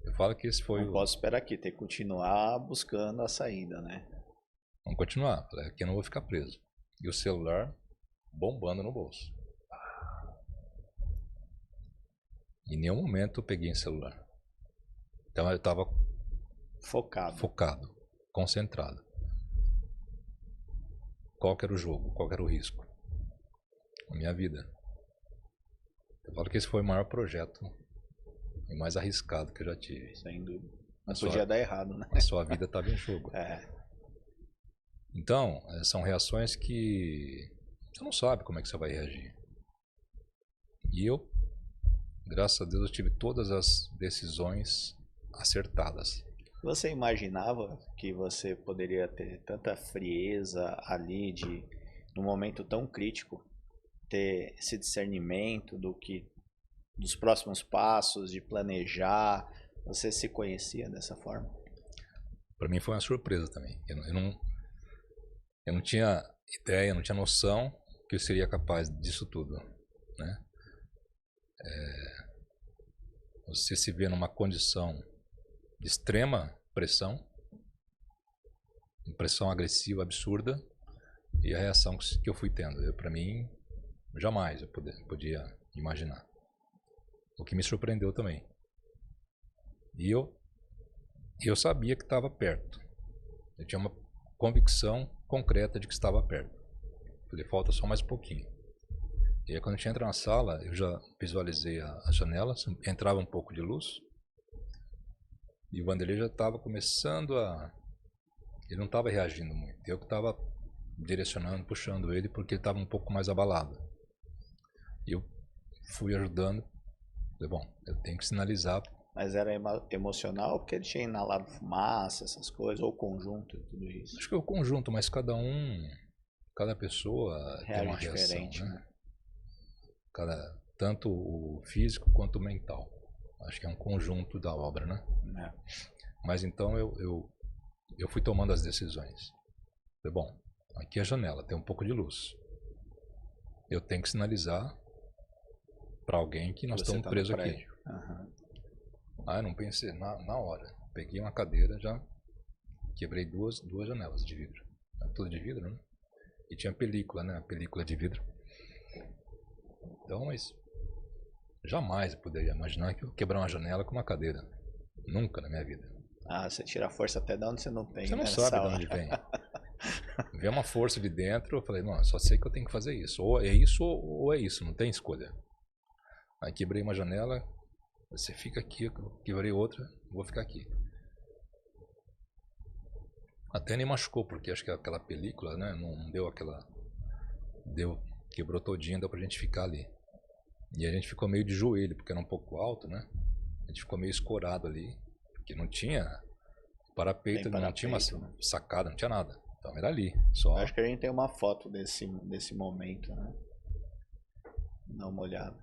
Eu falo que esse foi não posso esperar aqui, tem que continuar buscando a saída, né? Vamos continuar, aqui eu não vou ficar preso. E o celular bombando no bolso. Em nenhum momento eu peguei em celular. Então eu estava focado, concentrado. Qual que era o jogo, qual que era o risco? A minha vida. Eu falo que esse foi o maior projeto e mais arriscado que eu já tive. Sem dúvida. Mas podia dar errado, né? A sua vida estava em jogo. É. Então, são reações que você não sabe como é que você vai reagir. E eu, graças a Deus, eu tive todas as decisões acertadas. Você imaginava que você poderia ter tanta frieza ali num momento tão crítico, ter esse discernimento dos próximos passos, de planejar? Você se conhecia dessa forma? Para mim foi uma surpresa também. Eu não tinha ideia, não tinha noção que eu seria capaz disso tudo, né? Você se vê numa condição de extrema pressão agressiva, absurda, e a reação que eu fui tendo, para mim, jamais eu podia imaginar. O que me surpreendeu também. E eu sabia que estava perto. Eu tinha uma convicção concreta de que estava perto. Falei, falta só mais um pouquinho. E aí quando a gente entra na sala, eu já visualizei as janelas, entrava um pouco de luz, e o Vanderlei já estava começando ele não estava reagindo muito. Eu que estava direcionando, puxando ele, porque ele estava um pouco mais abalado. E eu fui ajudando. Falei, bom, eu tenho que sinalizar. Mas era emocional porque ele tinha inalado fumaça, essas coisas, ou conjunto e tudo isso? Acho que é o conjunto, mas cada pessoa tem uma reação, diferente, né? Tanto o físico quanto o mental. Acho que é um conjunto da obra, né? É. Mas então eu fui tomando as decisões. Falei, bom, aqui é a janela, tem um pouco de luz. Eu tenho que sinalizar para alguém que nós estamos presos aqui. Uhum. Eu não pensei na hora. Peguei uma cadeira, já quebrei duas janelas de vidro. Tudo de vidro, né? E tinha película, né? Película de vidro. Então, mas Jamais eu poderia imaginar que eu quebrar uma janela com uma cadeira. Nunca na minha vida. Ah, você tira a força até de onde você não tem, Você né? não sabe de onde vem. Vem uma força de dentro, eu falei, não, só sei que eu tenho que fazer isso. Ou é isso ou é isso, não tem escolha. Aí quebrei uma janela, você fica aqui, eu quebrei outra, vou ficar aqui. Até nem machucou, porque acho que aquela película, né, não deu aquela... Quebrou todinha, deu pra gente ficar ali. E a gente ficou meio de joelho, porque era um pouco alto, né? A gente ficou meio escorado ali, porque não tinha parapeito, não tinha uma sacada, não tinha nada. Então era ali, só... Acho que a gente tem uma foto desse momento, né? Dá uma olhada.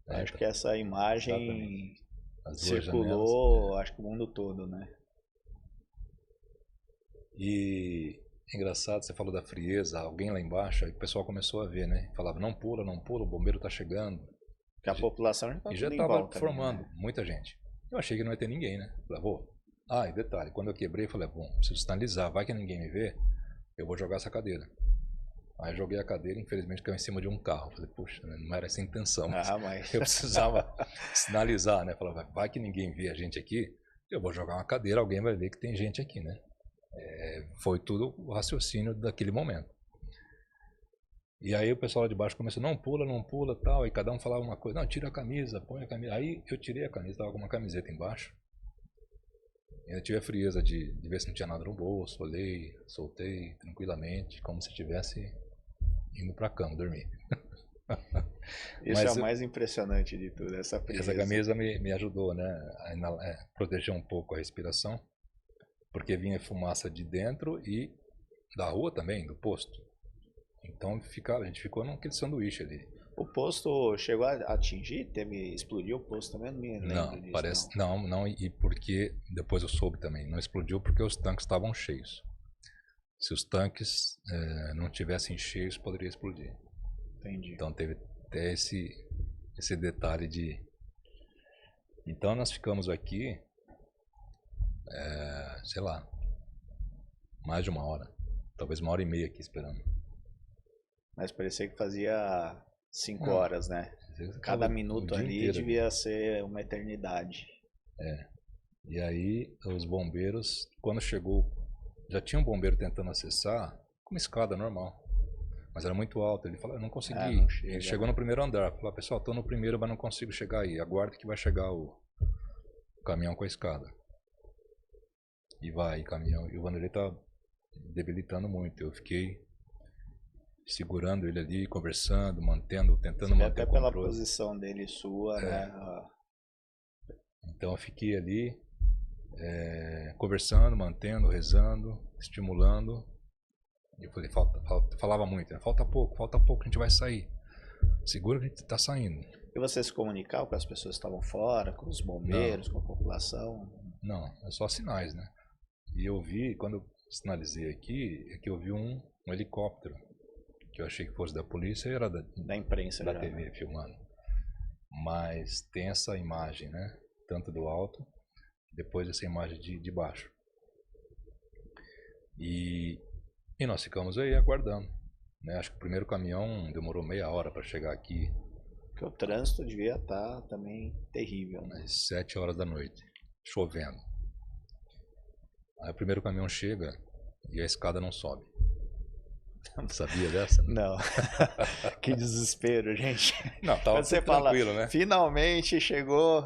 Acho que essa imagem circulou, acho que o mundo todo, né? E engraçado, você falou da frieza, alguém lá embaixo, aí o pessoal começou a ver, né? Falava, não pula, o bombeiro tá chegando. Porque a população já estava formando, ali, né? muita gente. Eu achei que não ia ter ninguém, né? Falei, e detalhe, quando eu quebrei, falei, preciso sinalizar, vai que ninguém me vê, eu vou jogar essa cadeira. Aí joguei a cadeira, infelizmente caiu em cima de um carro. Falei, puxa, não era essa a intenção, mas eu precisava sinalizar, né? Falei, vai que ninguém vê a gente aqui, eu vou jogar uma cadeira, alguém vai ver que tem gente aqui, né? Foi tudo o raciocínio daquele momento. E aí o pessoal lá de baixo começou, não pula, tal, e cada um falava uma coisa, não, tira a camisa, põe a camisa. Aí eu tirei a camisa, tava com uma camiseta embaixo. Ainda tive a frieza de ver se não tinha nada no bolso, olhei, soltei tranquilamente, como se estivesse indo pra cama dormir. Isso é o mais impressionante de tudo, essa frieza. Essa camisa me ajudou, né, a proteger um pouco a respiração, porque vinha fumaça de dentro e da rua também, do posto. Então a gente ficou naquele sanduíche ali. O posto chegou a atingir? Explodiu o posto também? Não me lembro disso. Parece, não, e porque, depois eu soube também, não explodiu porque os tanques estavam cheios. Se os tanques não tivessem cheios, poderia explodir. Entendi. Então teve até esse detalhe de... Então nós ficamos aqui, sei lá, mais de uma hora. Talvez 1h30 aqui esperando. Mas parecia que fazia 5 horas, né? Cada minuto ali devia ser uma eternidade. E aí os bombeiros, quando chegou, já tinha um bombeiro tentando acessar com uma escada normal. Mas era muito alto, ele falou, eu não consegui. Ele chegou no primeiro andar, falou, pessoal, estou no primeiro, mas não consigo chegar aí. Aguarde que vai chegar o caminhão com a escada. E vai, caminhão. E o Vanderlei tá debilitando muito. Eu fiquei segurando ele ali, conversando, tentando manter até o controle. Pela posição dele sua, né? Então eu fiquei ali, conversando, mantendo, rezando, estimulando. E eu falei, falava muito, né? Falta pouco, a gente vai sair. Segura que a gente tá saindo. E você se comunicava com as pessoas que estavam fora, com os bombeiros, com a população? Não, é só sinais, né? E eu vi, quando eu sinalizei aqui, é que eu vi um helicóptero, que eu achei que fosse da polícia, era da imprensa, da TV filmando. Mas tem essa imagem, né? Tanto do alto, depois essa imagem de baixo. E nós ficamos aí aguardando, né? Acho que o primeiro caminhão demorou meia hora para chegar aqui. Porque o trânsito devia estar também terrível, né? Às 7 horas da noite, chovendo. Aí o primeiro caminhão chega e a escada não sobe. Sabia dessa? Né? Não. Que desespero, gente. Não, tava você tranquilo, fala, né? Finalmente chegou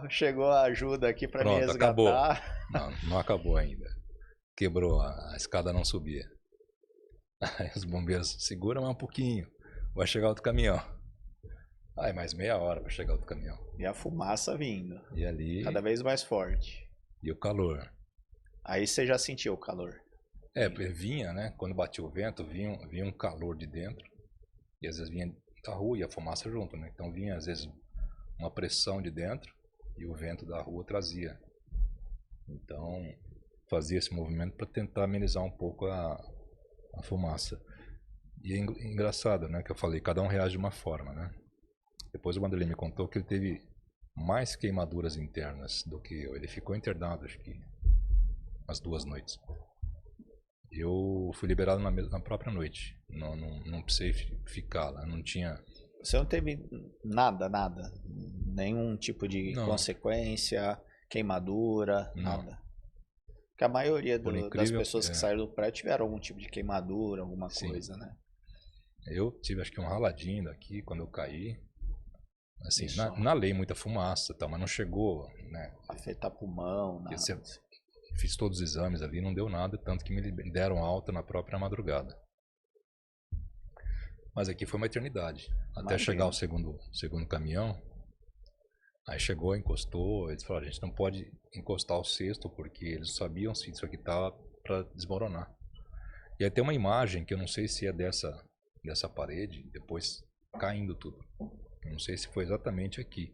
a ajuda aqui para me resgatar. Acabou. Não acabou ainda. Quebrou, a escada não subia. Aí os bombeiros seguram mais um pouquinho, vai chegar outro caminhão. Aí mais meia hora para chegar outro caminhão. E a fumaça vindo. E ali... cada vez mais forte. E o calor. Aí você já sentiu o calor? Vinha, né? Quando batia o vento, vinha um calor de dentro. E às vezes vinha da rua e a fumaça junto, né? Então vinha às vezes uma pressão de dentro e o vento da rua trazia. Então fazia esse movimento para tentar amenizar um pouco a fumaça. E é engraçado, né? Que eu falei, cada um reage de uma forma, né? Depois o Vanderlei me contou que ele teve mais queimaduras internas do que eu. Ele ficou internado, acho que umas 2 noites. Eu fui liberado na própria noite. Não precisei ficar lá. Não tinha Você não teve nada, nenhum tipo de Não, consequência, queimadura, não. nada. Porque a maioria Por das incrível, pessoas que saíram do prédio tiveram algum tipo de queimadura, alguma sim. coisa, né? Eu tive acho que um raladinho daqui quando eu caí. Assim, Isso, na lei muita fumaça, tal, mas não chegou, né? afetar pulmão, nada. Fiz todos os exames ali, não deu nada, tanto que me deram alta na própria madrugada. Mas aqui foi uma eternidade. Até Imagina. chegar o segundo caminhão. Aí chegou, encostou, eles falaram, a gente não pode encostar o cesto porque eles sabiam se isso aqui estava para desmoronar. E aí tem uma imagem que eu não sei se é dessa parede, depois caindo tudo. Eu não sei se foi exatamente aqui,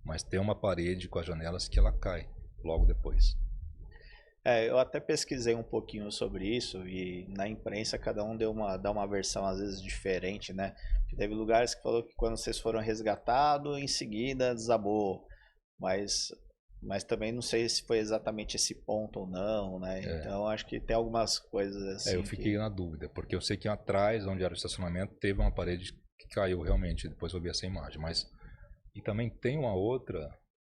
mas tem uma parede com as janelas que ela cai logo depois. Eu até pesquisei um pouquinho sobre isso e na imprensa cada um dá uma versão às vezes diferente, né? Teve lugares que falou que quando vocês foram resgatados, em seguida desabou, mas também não sei se foi exatamente esse ponto ou não, né? Então acho que tem algumas coisas assim. Eu fiquei na dúvida, porque eu sei que atrás, onde era o estacionamento, teve uma parede que caiu realmente, depois eu vi essa imagem, mas e também tem uma outra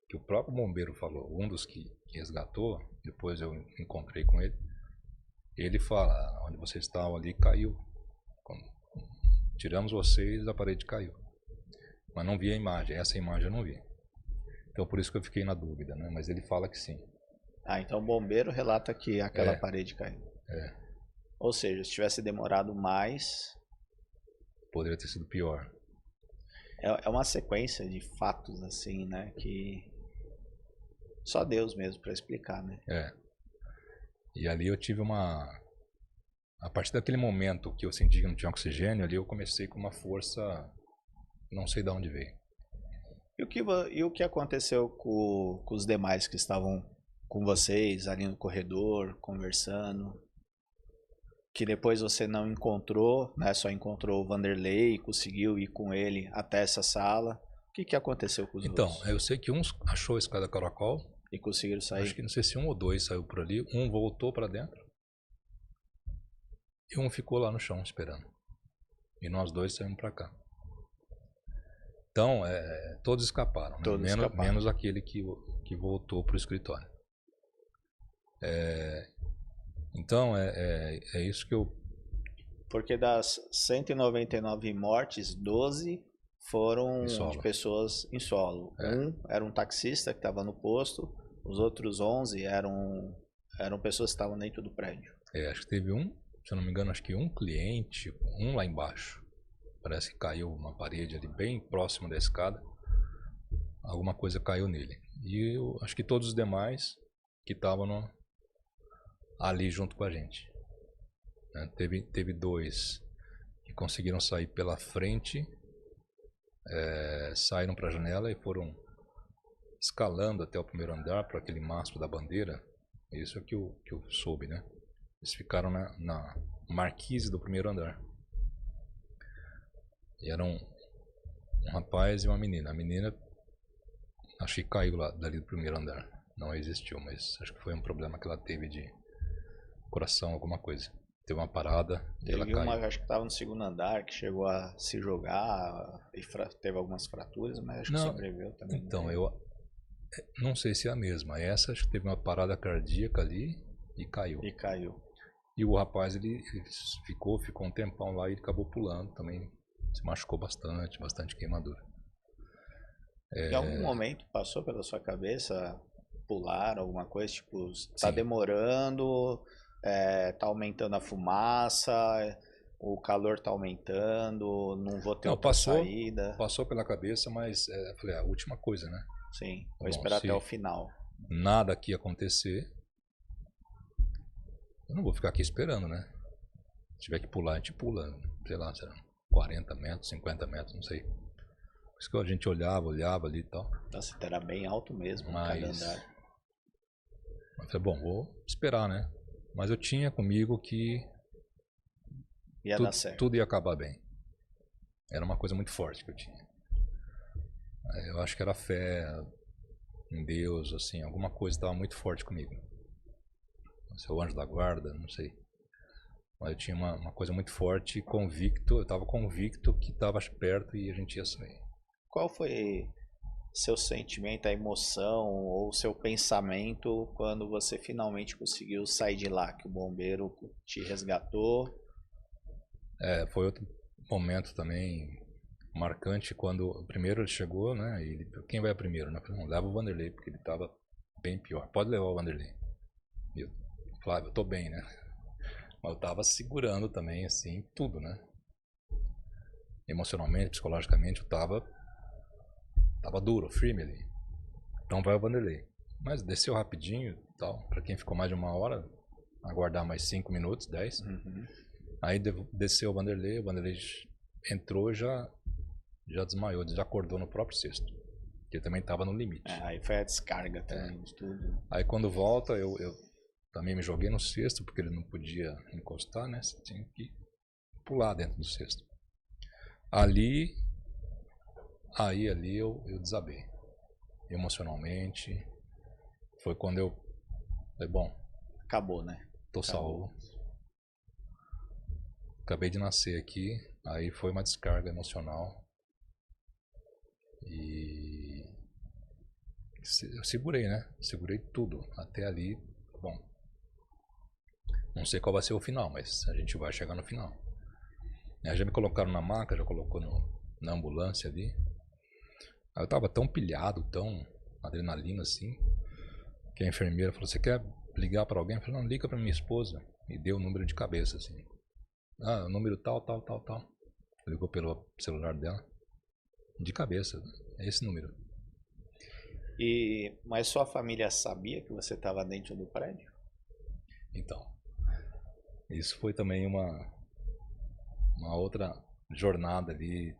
que o próprio bombeiro falou, um dos que resgatou, depois eu encontrei com ele, ele fala, onde vocês estavam ali caiu, tiramos vocês, a parede caiu, mas não vi a imagem, essa imagem eu não vi, então por isso que eu fiquei na dúvida, né? Mas ele fala que sim. Então o bombeiro relata que aquela parede caiu. Ou seja, se tivesse demorado mais, poderia ter sido pior. É uma sequência de fatos assim, né, que só Deus mesmo para explicar, né? E ali eu tive a partir daquele momento que eu senti que não tinha oxigênio, ali eu comecei com uma força, não sei de onde veio. E o que aconteceu com os demais que estavam com vocês ali no corredor, conversando? Que depois você não encontrou, né? Só encontrou o Vanderlei e conseguiu ir com ele até essa sala. O que aconteceu com os outros? Então, eu sei que um achou a escada caracol. E conseguiram sair? Acho que não sei se um ou dois saiu por ali. Um voltou para dentro. E um ficou lá no chão esperando. E nós dois saímos para cá. Então, todos escaparam. Né? Todos escaparam. Menos aquele que voltou para o escritório. Então, é isso que eu... Porque das 199 mortes, 12 foram de pessoas em solo. Um era um taxista que estava no posto, os outros 11 eram pessoas que estavam dentro do prédio. Acho que teve se eu não me engano, acho que um cliente, um lá embaixo. Parece que caiu uma parede ali bem próximo da escada. Alguma coisa caiu nele. E eu acho que todos os demais que estavam ali junto com a gente. Teve dois que conseguiram sair pela frente, saíram para a janela e foram escalando até o primeiro andar para aquele mastro da bandeira. Isso é que eu soube, né? Eles ficaram na marquise do primeiro andar. E eram um rapaz e uma menina. A menina, acho que caiu dali do primeiro andar. Não existiu, mas acho que foi um problema que ela teve de coração, alguma coisa. Teve uma parada e ela caiu. Acho que estava no segundo andar, que chegou a se jogar e teve algumas fraturas, mas acho que sobreviveu também. Então, eu não sei se é a mesma. Essa acho que teve uma parada cardíaca ali e caiu. E o rapaz, ele ficou um tempão lá e ele acabou pulando também. Se machucou bastante queimadura. Em algum momento passou pela sua cabeça pular alguma coisa, tipo, tá demorando, tá aumentando a fumaça, o calor tá aumentando, não vou ter outra saída. Passou pela cabeça, mas falei, a última coisa, né? Sim, vou esperar até o final. Nada aqui acontecer, eu não vou ficar aqui esperando, né? Se tiver que pular, a gente pula, sei lá, 40 metros, 50 metros, não sei. Por isso que a gente olhava ali e tal. Nossa, era bem alto mesmo, cada andar. Eu falei, bom, vou esperar, né? Mas eu tinha comigo que ia dar certo. Tudo ia acabar bem. Era uma coisa muito forte que eu tinha. Eu acho que era fé em Deus, assim, alguma coisa estava muito forte comigo. Seu anjo da guarda, não sei. Mas eu tinha uma coisa muito forte, convicto, eu estava convicto que estava perto e a gente ia sair. Qual foi seu sentimento, a emoção ou seu pensamento quando você finalmente conseguiu sair de lá, que o bombeiro te resgatou? Foi outro momento também marcante quando primeiro ele chegou, né? E quem vai primeiro, né? Eu falei, não, leva o Vanderlei, porque ele estava bem pior. Pode levar o Vanderlei. E eu, Flávio, eu tô bem, né? Mas eu tava segurando também, assim, tudo, né? Emocionalmente, psicologicamente, eu tava duro, firme ali. Então vai o Vanderlei. Mas desceu rapidinho e tal. Pra quem ficou mais de uma hora, aguardar mais 5 minutos, 10. Uhum. Aí desceu o Vanderlei entrou e já desmaiou, já acordou no próprio cesto. Que ele também tava no limite. Aí foi a descarga também de tudo. Aí quando volta, eu também me joguei no cesto, porque ele não podia encostar, né? Você tinha que pular dentro do cesto. Ali eu desabei. Emocionalmente. Foi quando eu falei, bom, Acabou, né? tô salvo. Acabei de nascer aqui. Aí foi uma descarga emocional. E eu segurei, né? Segurei tudo. Até ali, bom. Não sei qual vai ser o final, mas a gente vai chegar no final. Já me colocaram na maca, já colocou na ambulância ali. Aí eu tava tão pilhado, tão adrenalina assim, que a enfermeira falou, você quer ligar pra alguém? Eu falei, não, liga pra minha esposa. E deu o número de cabeça, assim. O número tal. Ligou pelo celular dela. De cabeça, é esse número. Mas sua família sabia que você estava dentro do prédio? Então, isso foi também uma outra jornada ali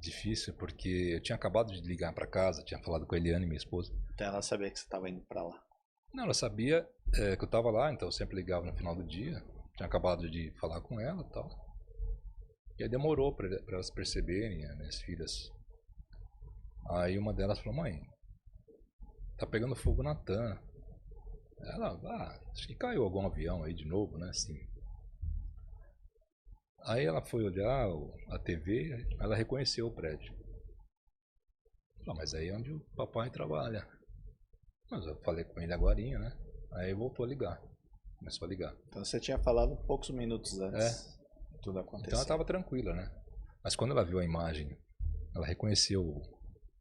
difícil, porque eu tinha acabado de ligar para casa, tinha falado com a Eliane, minha esposa. Então ela sabia que você estava indo para lá. Não, ela sabia que eu estava lá, então eu sempre ligava no final do dia. Tinha acabado de falar com ela e tal. E aí demorou para elas perceberem, as minhas filhas. Aí uma delas falou, mãe, tá pegando fogo na TAM. Ela, acho que caiu algum avião aí de novo, né, assim. Aí ela foi olhar a TV, ela reconheceu o prédio. Falou, mas aí é onde o papai trabalha. Mas eu falei com ele agorinha, né? Aí voltou a ligar. Começou a ligar. Então você tinha falado poucos minutos antes de tudo acontecer. Então ela estava tranquila, né? Mas quando ela viu a imagem, ela reconheceu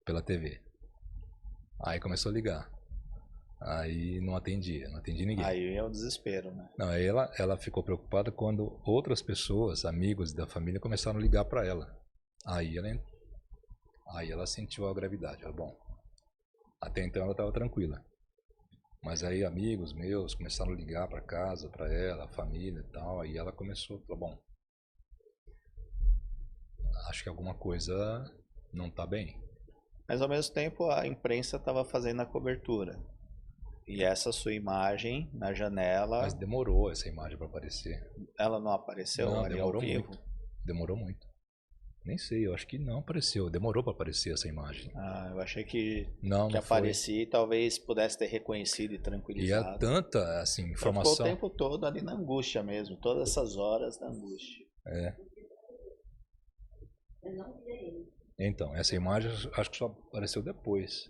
pela TV. Aí começou a ligar. Aí não atendi ninguém. Aí é o desespero, né? Não, aí ela ficou preocupada quando outras pessoas, amigos da família, começaram a ligar para ela. Aí ela sentiu a gravidade. Ela, bom, até então ela estava tranquila. Mas aí amigos meus começaram a ligar para casa, para ela, a família e tal. Aí ela começou, falou, bom, acho que alguma coisa não tá bem. Mas ao mesmo tempo a imprensa estava fazendo a cobertura. E essa sua imagem na janela... Mas demorou essa imagem para aparecer. Ela não apareceu Não, ali demorou ao vivo? muito. Demorou muito. Nem sei, eu acho que não apareceu. Demorou para aparecer essa imagem. Eu achei que não aparecia e talvez pudesse ter reconhecido e E tranquilizado. é tanta, assim, Então informação. ficou o tempo todo ali na angústia mesmo, todas essas horas na angústia. Então, essa imagem acho que só apareceu depois.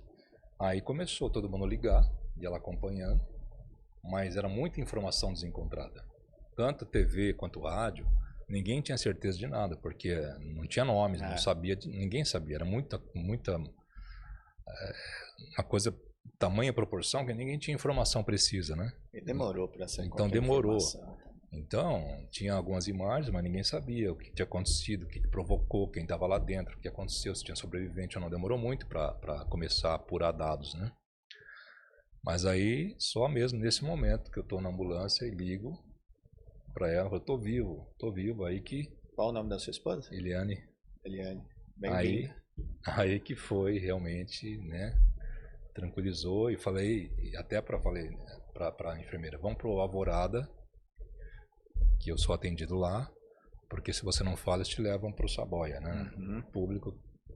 Aí começou todo mundo a ligar, e ela acompanhando, mas era muita informação desencontrada. Tanto TV quanto rádio, ninguém tinha certeza de nada, porque não tinha nomes, não sabia, ninguém sabia. Era muita uma coisa, tamanha proporção, que ninguém tinha informação precisa, né? E demorou para sair Então demorou. Então, tinha algumas imagens, mas ninguém sabia o que tinha acontecido, o que provocou, quem estava lá dentro, o que aconteceu, se tinha sobrevivente ou não. Demorou muito para começar a apurar dados, né? Mas aí, só mesmo nesse momento que eu estou na ambulância e ligo para ela, eu tô vivo, aí que... Qual o nome da sua esposa? Eliane. Bem-vinda. Aí que foi realmente, né? Tranquilizou e falei, até para a enfermeira, vamos pro Alvorada, que eu sou atendido lá, porque se você não fala, eles te levam pro Saboia, né? Uhum. Público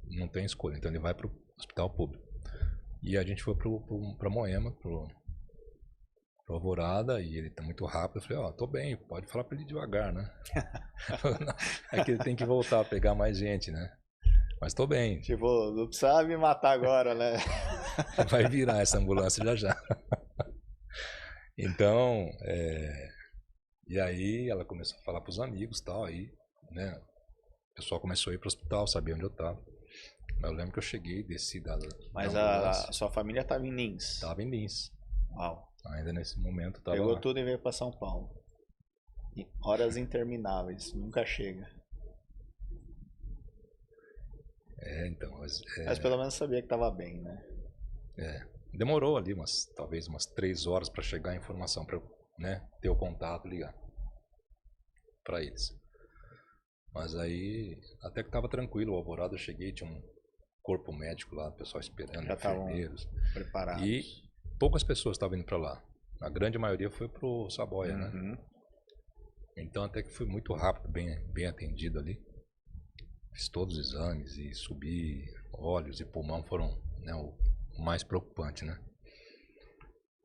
não tem escolha, então ele vai pro hospital público. E a gente foi pra Moema, pro pro Alvorada e ele tá muito rápido. Eu falei, ó, tô bem, pode falar pra ele devagar, né? É que ele tem que voltar a pegar mais gente, né? Mas tô bem, Tipo, não precisa me matar agora, né? vai virar essa ambulância já já. Então, e aí ela começou a falar pros amigos e tal, aí, né? O pessoal começou a ir pro hospital, sabia onde eu tava. Mas eu lembro que eu cheguei, desci da Mas ambulância, a sua família tava em Lins. tava em Lins. Uau. Ainda nesse momento tava Pegou lá. tudo e veio pra São Paulo. E horas intermináveis, nunca chega. Então, Mas pelo menos sabia que tava bem, né? demorou ali talvez umas 3 horas para chegar a informação, para eu, né, ter o contato e ligar para eles. Mas aí, até que tava tranquilo, o Alvorada eu cheguei, tinha um corpo médico lá, o pessoal esperando, Já estavam enfermeiros. preparados. E poucas pessoas estavam indo para lá. A grande maioria foi pro Saboia, né? Uhum. Então até que fui muito rápido, bem atendido ali. Fiz todos os exames e subi, olhos e pulmão foram, né, o mais preocupante, né?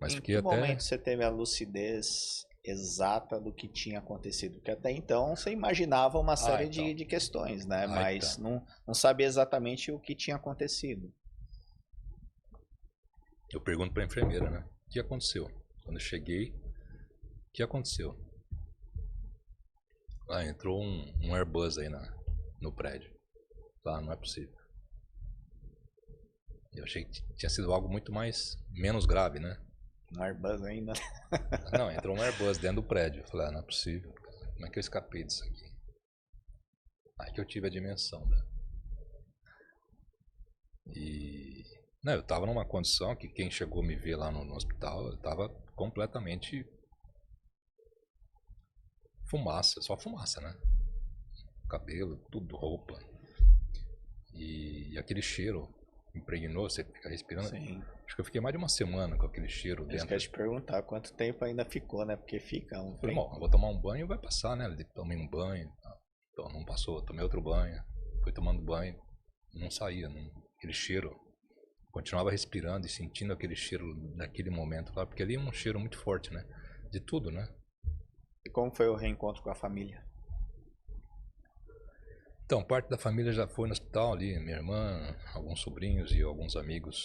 Mas Em fiquei que até... momento você teve a lucidez exata do que tinha acontecido? Porque até então você imaginava uma série então. de questões, né? Ah, Mas então. não sabia exatamente o que tinha acontecido. Eu pergunto pra enfermeira, né? O que aconteceu? Quando eu cheguei, o que aconteceu? Ah, entrou um Airbus aí no prédio. Ah, não é possível. Eu achei que tinha sido algo muito menos grave, né? Um Airbus ainda. Não, entrou um Airbus dentro do prédio. Eu falei, ah, não é possível. Como é que eu escapei disso aqui? Aí que eu tive a dimensão da... E... Não, eu tava numa condição que quem chegou a me ver lá no hospital, eu tava completamente fumaça, só fumaça, né? Cabelo, tudo, roupa. E aquele cheiro impregnou, você fica respirando. Sim. Acho que eu fiquei mais de uma semana com aquele cheiro Isso dentro. que eu ia te perguntar, quanto tempo ainda ficou, né? Porque fica um Falei, tempo. bom, eu vou tomar um banho e vai passar, né? Tomei um banho, então não passou, tomei outro banho, fui tomando banho, não saía, aquele cheiro. Continuava respirando e sentindo aquele cheiro naquele momento lá, porque ali é um cheiro muito forte, né? De tudo, né? E como foi o reencontro com a família? Então, parte da família já foi no hospital ali, minha irmã, alguns sobrinhos e alguns amigos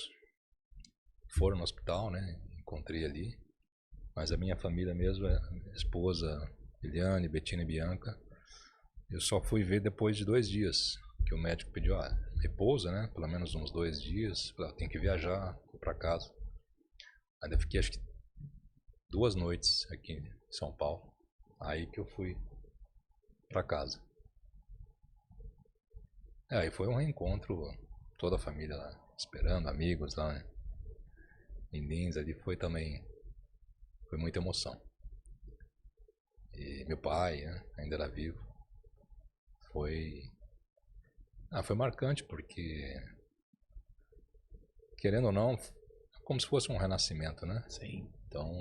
foram no hospital, né? Encontrei ali. Mas a minha família mesmo, minha esposa, Eliane, Betina e Bianca, eu só fui ver depois de 2 dias, que o médico pediu, repousa, né? Pelo menos uns 2 dias, tem que viajar, vou pra casa. Ainda fiquei acho que 2 noites aqui em São Paulo, aí que eu fui pra casa. Aí foi um reencontro, toda a família lá, esperando, amigos lá, né? Em Lins ali foi também, foi muita emoção. E meu pai, né, ainda era vivo. Foi marcante porque, querendo ou não, como se fosse um renascimento, né? Sim. Então,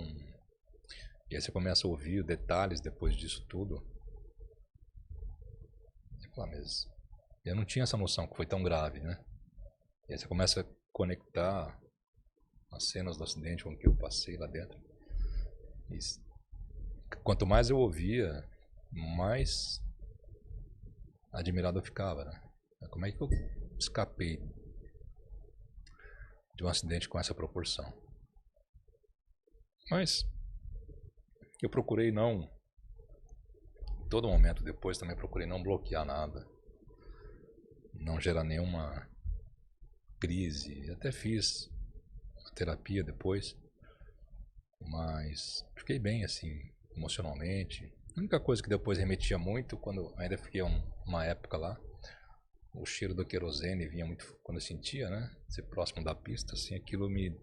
e aí você começa a ouvir detalhes depois disso tudo. Você fala, mas eu não tinha essa noção que foi tão grave, né? E aí você começa a conectar as cenas do acidente com o que eu passei lá dentro. E quanto mais eu ouvia, mais admirado eu ficava, né? Como é que eu escapei de um acidente com essa proporção? Mas eu procurei não, em todo momento depois também procurei não bloquear nada, não gerar nenhuma crise. Até fiz a terapia depois, mas fiquei bem assim, emocionalmente. A única coisa que depois remetia muito, quando ainda fiquei uma época lá, o cheiro do querosene vinha muito quando eu sentia, né? Ser próximo da pista, assim, aquilo me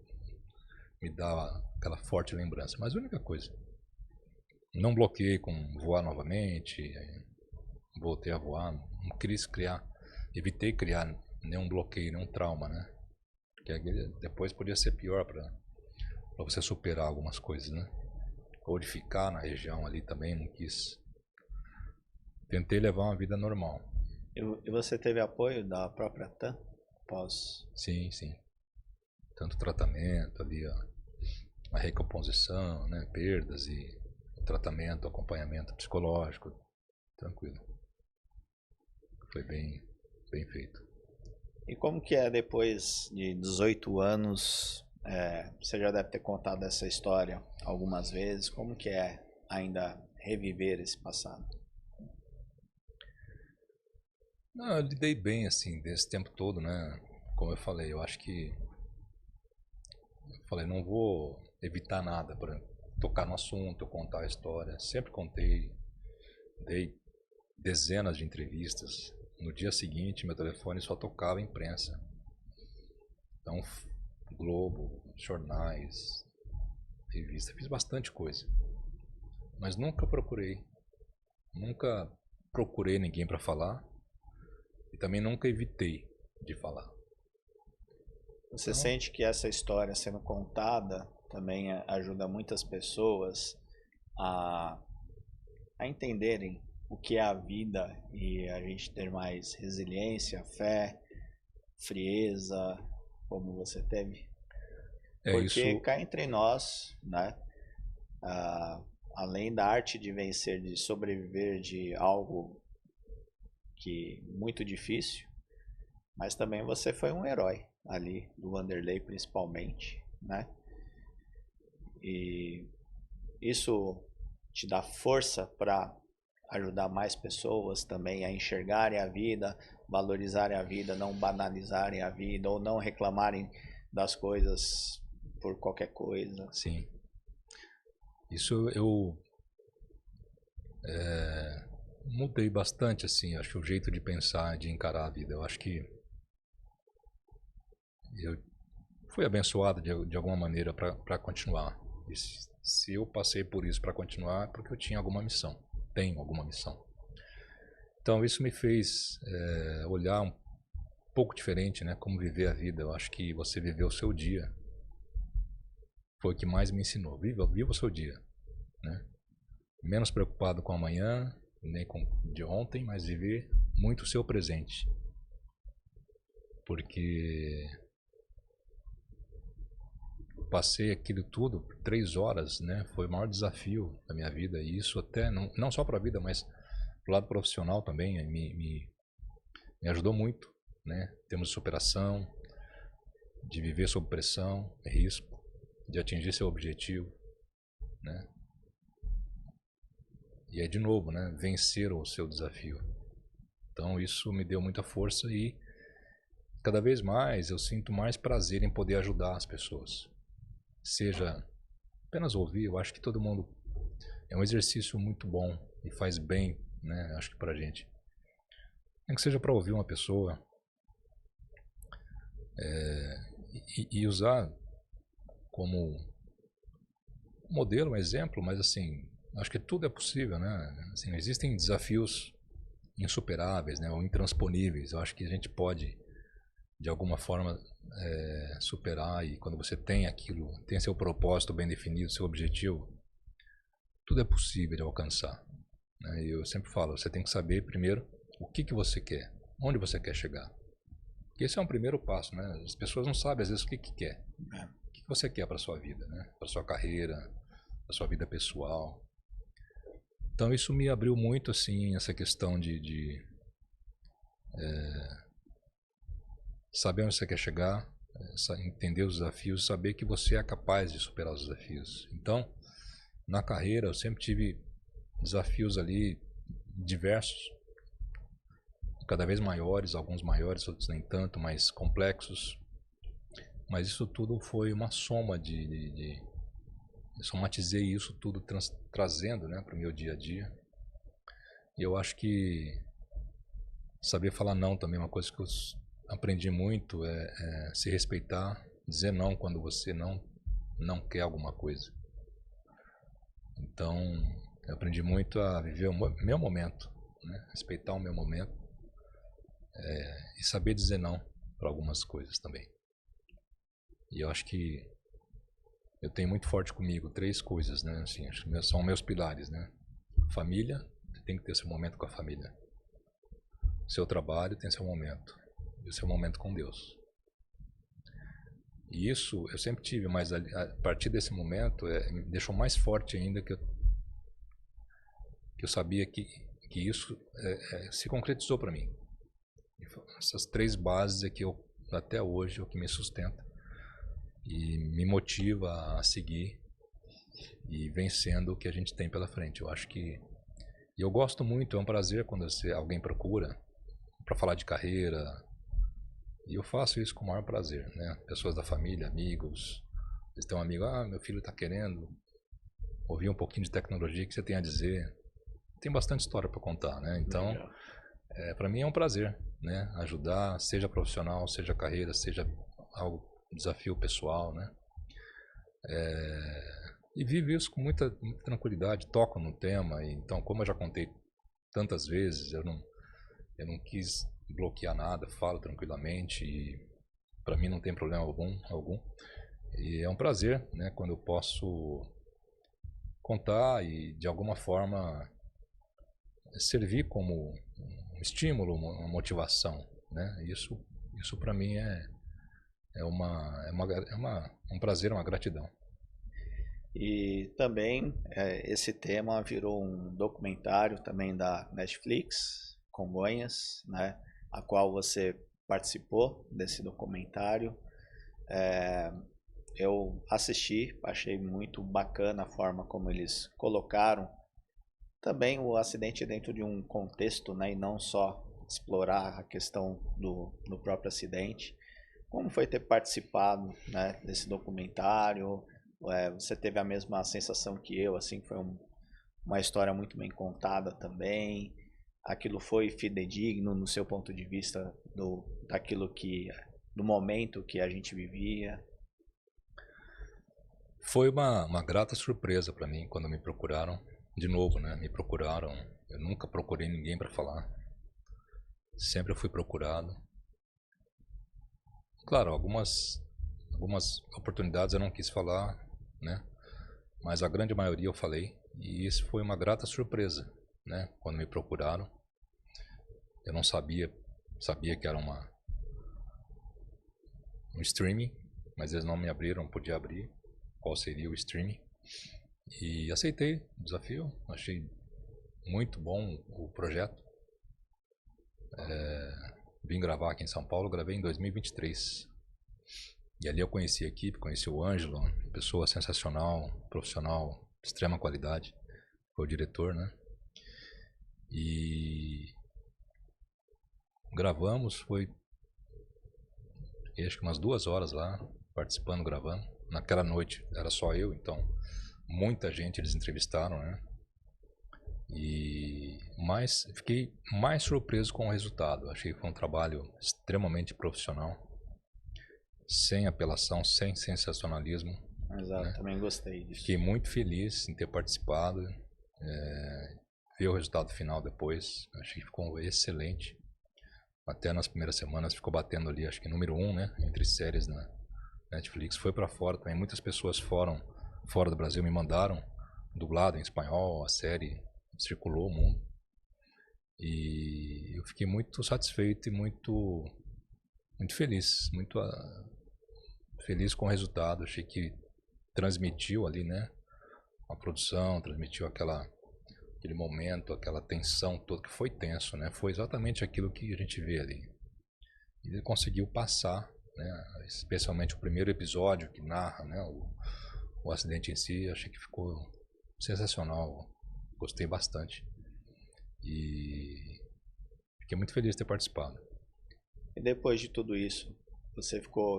dava aquela forte lembrança. Mas a única coisa. Não bloqueei com voar novamente, voltei a voar, não quis criar, evitei criar nenhum bloqueio, nenhum trauma, né? Porque depois podia ser pior para você superar algumas coisas, né? Ou de ficar na região ali também, não quis. Tentei levar uma vida normal. E você teve apoio da própria TAM após? Sim, sim. Tanto tratamento ali, ó. a recomposição, né, perdas e tratamento, acompanhamento psicológico, tranquilo. Foi bem feito. E como que é depois de 18 anos, você já deve ter contado essa história algumas vezes, como que é ainda reviver esse passado? Não, eu lidei bem, assim, desse tempo todo, né? Como eu falei, eu acho que... não vou evitar nada para tocar no assunto, contar a história. Sempre contei, dei dezenas de entrevistas. No dia seguinte, meu telefone só tocava imprensa. Então, Globo, jornais, revista, fiz bastante coisa. Mas nunca procurei ninguém para falar e também nunca evitei de falar. Você sente que essa história sendo contada também ajuda muitas pessoas a entenderem o que é a vida e a gente ter mais resiliência, fé, frieza, como você teve? Porque Isso. cá entre nós, né? Além da arte de vencer, de sobreviver de algo que muito difícil, mas também você foi um herói ali do Wanderlei principalmente, né? E isso te dá força para ajudar mais pessoas também a enxergarem a vida, valorizarem a vida, não banalizarem a vida ou não reclamarem das coisas por qualquer coisa. Sim. Isso eu mudei bastante, assim, acho que o jeito de pensar, de encarar a vida. Eu acho que eu fui abençoado de alguma maneira para continuar. E se eu passei por isso para continuar, é porque eu tinha alguma missão, tenho alguma missão. Então isso me fez olhar um pouco diferente, né, como viver a vida. Eu acho que você viver o seu dia foi o que mais me ensinou. Viva o seu dia, né? Menos preocupado com amanhã, nem com de ontem, mas viver muito o seu presente. Porque passei aquilo tudo, 3 horas, né? Foi o maior desafio da minha vida. E isso até, não só para a vida, mas pro lado profissional também, me ajudou muito, né? Temos superação, de viver sob pressão, risco, de atingir seu objetivo, né? E é de novo, né? Vencer o seu desafio. Então isso me deu muita força e cada vez mais eu sinto mais prazer em poder ajudar as pessoas. Seja apenas ouvir, eu acho que todo mundo é um exercício muito bom e faz bem, né? Acho que pra gente. Nem que seja para ouvir uma pessoa e usar como modelo, um exemplo, mas assim, acho que tudo é possível, né? Assim, existem desafios insuperáveis, né, ou intransponíveis. Eu acho que a gente pode, de alguma forma, superar. E quando você tem aquilo, tem seu propósito bem definido, seu objetivo, tudo é possível de alcançar, né? E eu sempre falo, você tem que saber primeiro o que você quer, onde você quer chegar. Porque esse é um primeiro passo, né? As pessoas não sabem às vezes o que quer. O que você quer para sua vida, né? Para sua carreira, para sua vida pessoal. Então isso me abriu muito, assim, essa questão de saber onde você quer chegar, entender os desafios, saber que você é capaz de superar os desafios. Então, na carreira eu sempre tive desafios ali diversos, cada vez maiores, alguns maiores, outros nem tanto, mais complexos. Mas isso tudo foi uma soma eu somatizei isso tudo trazendo, né, para o meu dia a dia. E eu acho que saber falar não também é uma coisa que eu aprendi muito, é se respeitar, dizer não quando você não quer alguma coisa. Então, eu aprendi muito a viver o meu momento, né, respeitar o meu momento e saber dizer não para algumas coisas também. E eu acho que eu tenho muito forte comigo 3 coisas, né? Assim, acho que são meus pilares, né? Família, você tem que ter seu momento com a família. Seu trabalho tem seu momento. E o seu momento com Deus. E isso eu sempre tive, mas a partir desse momento me deixou mais forte ainda que eu sabia que isso se concretizou para mim. Essas 3 bases é que até hoje é o que me sustenta e me motiva a seguir e vencendo o que a gente tem pela frente. Eu acho que e eu gosto muito, é um prazer quando alguém procura para falar de carreira, e eu faço isso com o maior prazer, né? Pessoas da família, amigos, eles têm um amigo, meu filho está querendo ouvir um pouquinho de tecnologia, o que você tem a dizer? Tem bastante história para contar, né? Então, para mim é um prazer, né? Ajudar, seja profissional, seja carreira, seja algo, desafio pessoal, né? E vivo isso com muita tranquilidade, toco no tema, então como eu já contei tantas vezes, eu não quis bloquear nada, falo tranquilamente e para mim não tem problema algum. E é um prazer, né, quando eu posso contar e de alguma forma servir como um estímulo, uma motivação, né? Isso para mim é um prazer, uma gratidão. E também esse tema virou um documentário também da Netflix, Congonhas, né, a qual você participou desse documentário. Eu assisti, achei muito bacana a forma como eles colocaram também o acidente dentro de um contexto, né, e não só explorar a questão do próprio acidente. Como foi ter participado, né, desse documentário? Você teve a mesma sensação que eu, assim, foi uma história muito bem contada também? Aquilo foi fidedigno no seu ponto de vista do momento que a gente vivia? Foi uma grata surpresa para mim quando me procuraram de novo, né? Me procuraram. Eu nunca procurei ninguém para falar. Sempre fui procurado. Claro, algumas oportunidades eu não quis falar, né? Mas a grande maioria eu falei, e isso foi uma grata surpresa, né? Quando me procuraram, eu não sabia que era um streaming, mas eles não me abriram, podia abrir qual seria o streaming, e aceitei o desafio. Achei muito bom o projeto. Vim gravar aqui em São Paulo, gravei em 2023. E ali eu conheci a equipe, conheci o Ângelo, pessoa sensacional, profissional, de extrema qualidade. Foi o diretor, né? E gravamos, foi acho que umas 2 horas lá, participando, gravando. Naquela noite era só eu, então muita gente eles entrevistaram, né? Fiquei mais surpreso com o resultado. Achei que foi um trabalho extremamente profissional, sem apelação, sem sensacionalismo. Exato, né? também gostei disso. Fiquei muito feliz em ter participado, ver o resultado final depois. Achei que ficou excelente. Até nas primeiras semanas ficou batendo ali, acho que número 1, né? Entre séries na Netflix. Foi para fora também. Muitas pessoas fora do Brasil me mandaram dublado em espanhol, a série circulou o mundo. E eu fiquei muito satisfeito e muito feliz, muito feliz com o resultado. Achei que transmitiu ali, né, a produção, transmitiu aquele momento, aquela tensão toda, que foi tenso, né? Foi exatamente aquilo que a gente vê ali. E ele conseguiu passar, né, especialmente o primeiro episódio que narra, né, o acidente em si. Achei que ficou sensacional. Gostei bastante. E fiquei muito feliz de ter participado. E depois de tudo isso,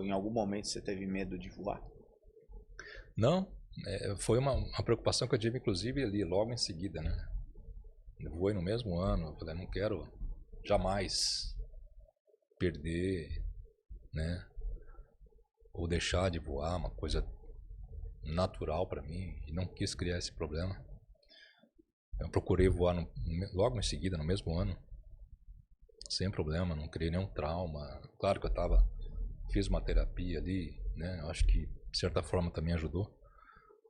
em algum momento você teve medo de voar? Não, foi uma preocupação que eu tive, inclusive, ali logo em seguida, né? Eu voei no mesmo ano, eu falei, não quero jamais perder, né? Ou deixar de voar, uma coisa natural para mim, e não quis criar esse problema. Eu procurei voar logo em seguida, no mesmo ano, sem problema, não criei nenhum trauma. Claro que fiz uma terapia ali, né? Eu acho que de certa forma também ajudou,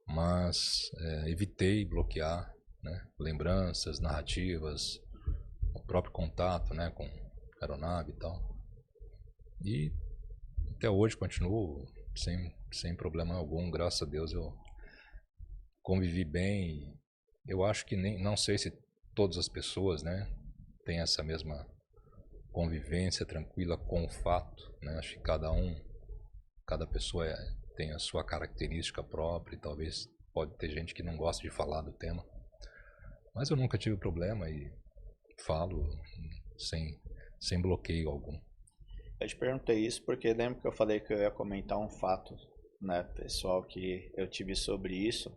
mas evitei bloquear, né, lembranças, narrativas, o próprio contato, né, com aeronave e tal. E até hoje continuo sem problema algum, graças a Deus eu convivi bem. Eu acho que não sei se todas as pessoas, né, têm essa mesma convivência tranquila com o fato, né? Acho que cada pessoa tem a sua característica própria e talvez pode ter gente que não gosta de falar do tema. Mas eu nunca tive problema e falo sem bloqueio algum. Eu te perguntei isso porque lembro que eu falei que eu ia comentar um fato, né, pessoal, que eu tive sobre isso,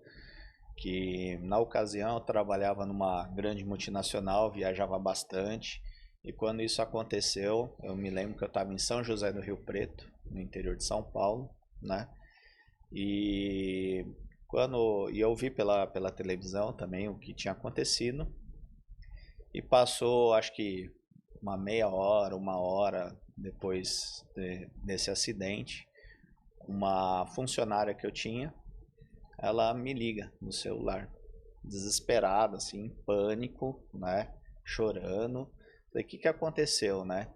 que na ocasião eu trabalhava numa grande multinacional, viajava bastante, e quando isso aconteceu, eu me lembro que eu estava em São José do Rio Preto, no interior de São Paulo, né, e eu vi pela televisão também o que tinha acontecido, e passou acho que uma meia hora, uma hora depois desse acidente, uma funcionária que eu tinha, ela me liga no celular, desesperada, assim, em pânico, né, chorando. Falei, o que aconteceu, né?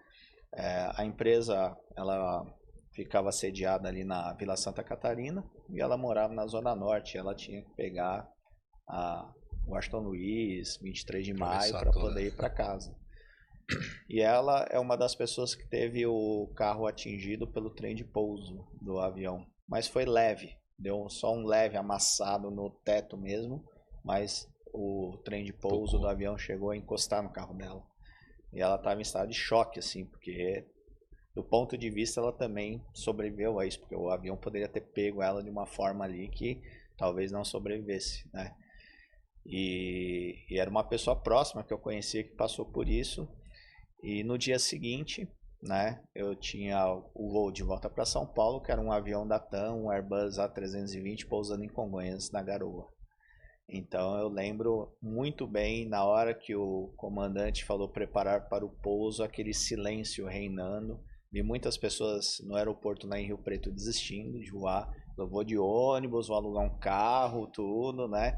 A empresa, ela ficava sediada ali na Vila Santa Catarina e ela morava na Zona Norte. Ela tinha que pegar a Washington Luiz, 23 de maio, para poder ir para casa. E ela é uma das pessoas que teve o carro atingido pelo trem de pouso do avião. Mas foi leve, deu só um leve amassado no teto mesmo, mas o trem de pouso do avião chegou a encostar no carro dela. E ela estava em estado de choque, assim, porque do ponto de vista ela também sobreviveu a isso, porque o avião poderia ter pego ela de uma forma ali que talvez não sobrevivesse, né? E era uma pessoa próxima que eu conhecia que passou por isso. E no dia seguinte, né, eu tinha o voo de volta para São Paulo, que era um avião da TAM, um Airbus A320, pousando em Congonhas, na Garoa. Então eu lembro muito bem, na hora que o comandante falou preparar para o pouso, aquele silêncio reinando, vi muitas pessoas no aeroporto lá em Rio Preto desistindo de voar. Eu vou de ônibus, vou alugar um carro, tudo, né?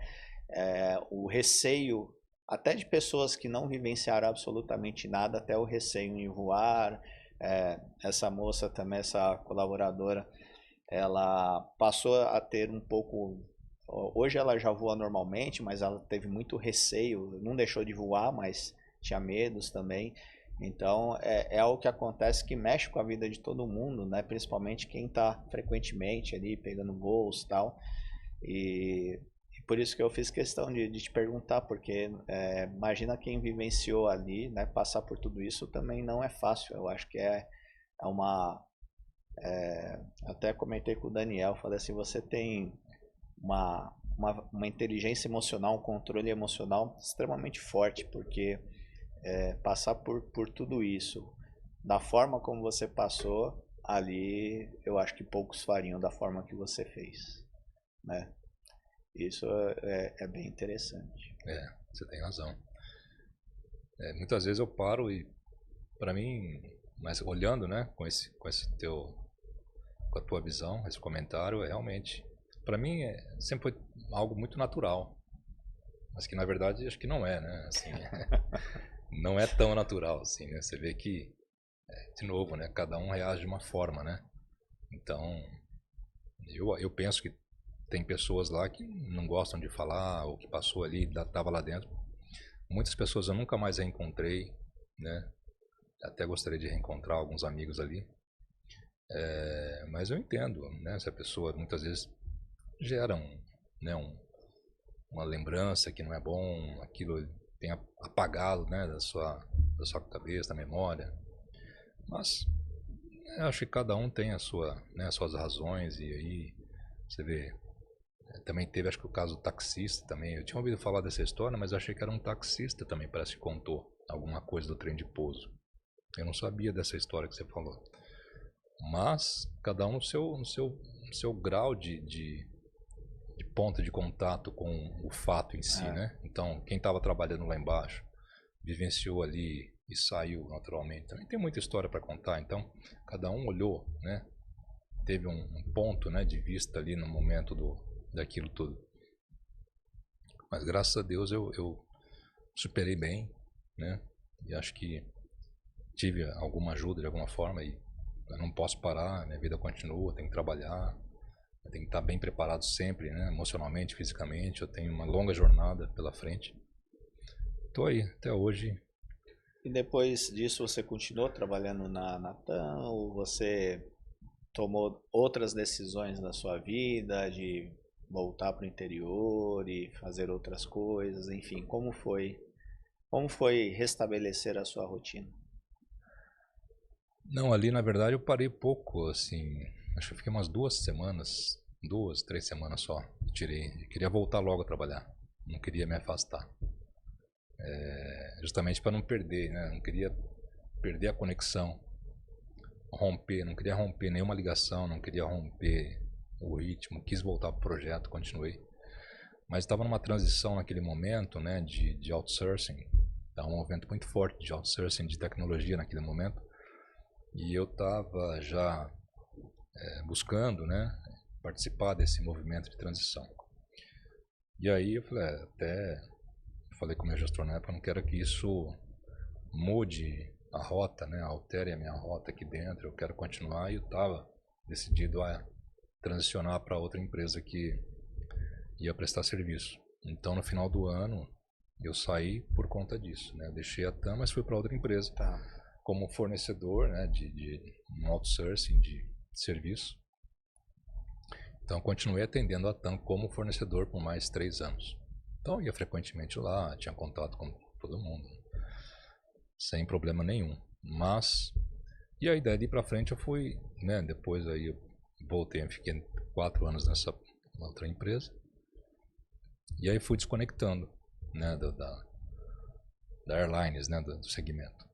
O receio, até de pessoas que não vivenciaram absolutamente nada, até o receio em voar. Essa moça também, essa colaboradora, ela passou a ter um pouco... Hoje ela já voa normalmente, mas ela teve muito receio, não deixou de voar, mas tinha medos também. Então é algo que acontece que mexe com a vida de todo mundo, né? Principalmente quem está frequentemente ali pegando voos e tal. E por isso que eu fiz questão de te perguntar, porque imagina quem vivenciou ali, né? Passar por tudo isso também não é fácil. Eu acho que é uma... até comentei com o Daniel, falei assim, você tem uma inteligência emocional, um controle emocional extremamente forte, porque passar por tudo isso, da forma como você passou, ali eu acho que poucos fariam da forma que você fez, né? Isso é bem interessante. Você tem razão. Muitas vezes eu paro e, para mim, mas olhando, né, com a tua visão, esse comentário, realmente, para mim sempre foi algo muito natural, mas que na verdade acho que não é, né? Assim, não é tão natural, assim, né? Você vê que, de novo, né, cada um reage de uma forma, né? Então, eu penso que tem pessoas lá que não gostam de falar, o que passou ali, estava lá dentro. Muitas pessoas eu nunca mais reencontrei, né? Até gostaria de reencontrar alguns amigos ali. Mas eu entendo, né? Essa pessoa muitas vezes gera uma lembrança que não é bom, aquilo tem apagado, né, da sua cabeça, da memória. Mas eu acho que cada um tem as suas razões, e aí você vê. Também teve, acho que o caso do taxista também. Eu tinha ouvido falar dessa história, mas eu achei que era um taxista também, parece que contou alguma coisa do trem de pouso. Eu não sabia dessa história que você falou. Mas cada um no seu grau de ponto de contato com o fato em si, né? Então, quem estava trabalhando lá embaixo vivenciou ali e saiu naturalmente. Também tem muita história para contar. Então, cada um olhou, né? Teve um ponto, né, de vista ali no momento daquilo tudo. Mas graças a Deus eu superei bem, né? E acho que tive alguma ajuda de alguma forma e Eu não posso parar, minha vida continua, eu tenho que trabalhar, eu tenho que estar bem preparado sempre, né? Emocionalmente, fisicamente, eu tenho uma longa jornada pela frente. Estou aí, até hoje. E depois disso você continuou trabalhando na Natan ou você tomou outras decisões na sua vida de voltar para o interior e fazer outras coisas, enfim, como foi restabelecer a sua rotina? Não, ali na verdade eu parei pouco, assim, acho que eu fiquei umas 2 semanas, 2, 3 semanas só, eu queria voltar logo a trabalhar, não queria me afastar, justamente para não perder, né, não queria perder a conexão, não queria romper nenhuma ligação, não queria romper o ritmo, quis voltar para o projeto, continuei, mas estava numa transição naquele momento, né, de outsourcing, estava um movimento muito forte de outsourcing de tecnologia naquele momento, e eu estava já buscando, né, participar desse movimento de transição. E aí eu falei, até falei com o meu gestor na época, eu não quero que isso mude a rota, né, altere a minha rota aqui dentro, eu quero continuar, e eu estava decidido a transicionar para outra empresa que ia prestar serviço. Então no final do ano eu saí por conta disso, né, eu deixei a TAM, mas fui para outra empresa. Tá. Como fornecedor, né, de um outsourcing de serviço. Então, continuei atendendo a TAM como fornecedor por mais 3 anos. Então, ia frequentemente lá, tinha contato com todo mundo, sem problema nenhum. Mas, e aí daí para frente eu fui, né, depois aí eu voltei, fiquei 4 anos nessa outra empresa. E aí fui desconectando, né, da Airlines, né, do segmento.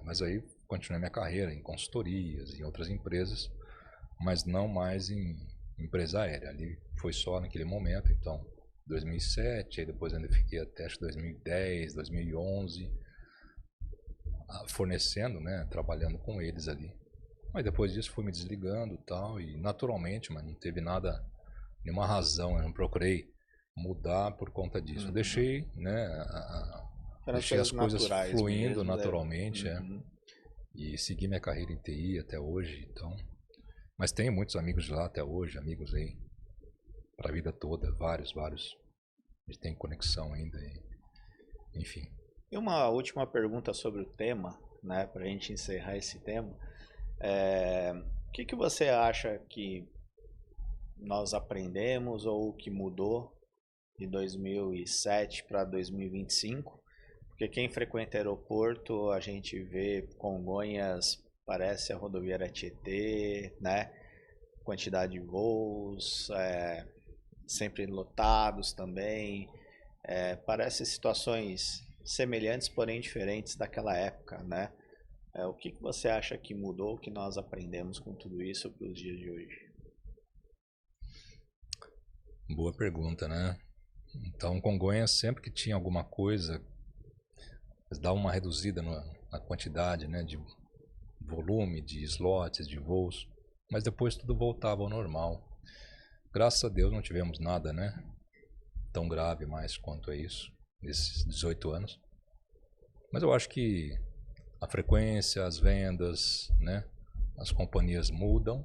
Mas aí continuei minha carreira em consultorias, em outras empresas, mas não mais em empresa aérea. Ali foi só naquele momento, então 2007, aí depois ainda fiquei até acho 2010, 2011, fornecendo, né, trabalhando com eles ali. Mas depois disso fui me desligando e tal, e naturalmente, mas não teve nada, nenhuma razão, eu não procurei mudar por conta disso. Eu deixei, né, deixei as coisas fluindo mesmo, naturalmente, e segui minha carreira em TI até hoje, então. Mas tenho muitos amigos de lá até hoje, amigos aí para a vida toda, vários. A gente tem conexão ainda, enfim. E uma última pergunta sobre o tema, né, para a gente encerrar esse tema. O que você acha que nós aprendemos ou que mudou de 2007 para 2025? Porque quem frequenta aeroporto, a gente vê Congonhas, parece a rodoviária Tietê, né? Quantidade de voos, sempre lotados também. Parece situações semelhantes, porém diferentes daquela época, né? O que você acha que mudou, que nós aprendemos com tudo isso para os dias de hoje? Boa pergunta, né? Então, Congonhas, sempre que tinha alguma coisa, dava uma reduzida na quantidade, né, de volume, de slots, de voos, mas depois tudo voltava ao normal. Graças a Deus não tivemos nada, né, tão grave mais quanto é isso, nesses 18 anos. Mas eu acho que a frequência, as vendas, né, as companhias mudam,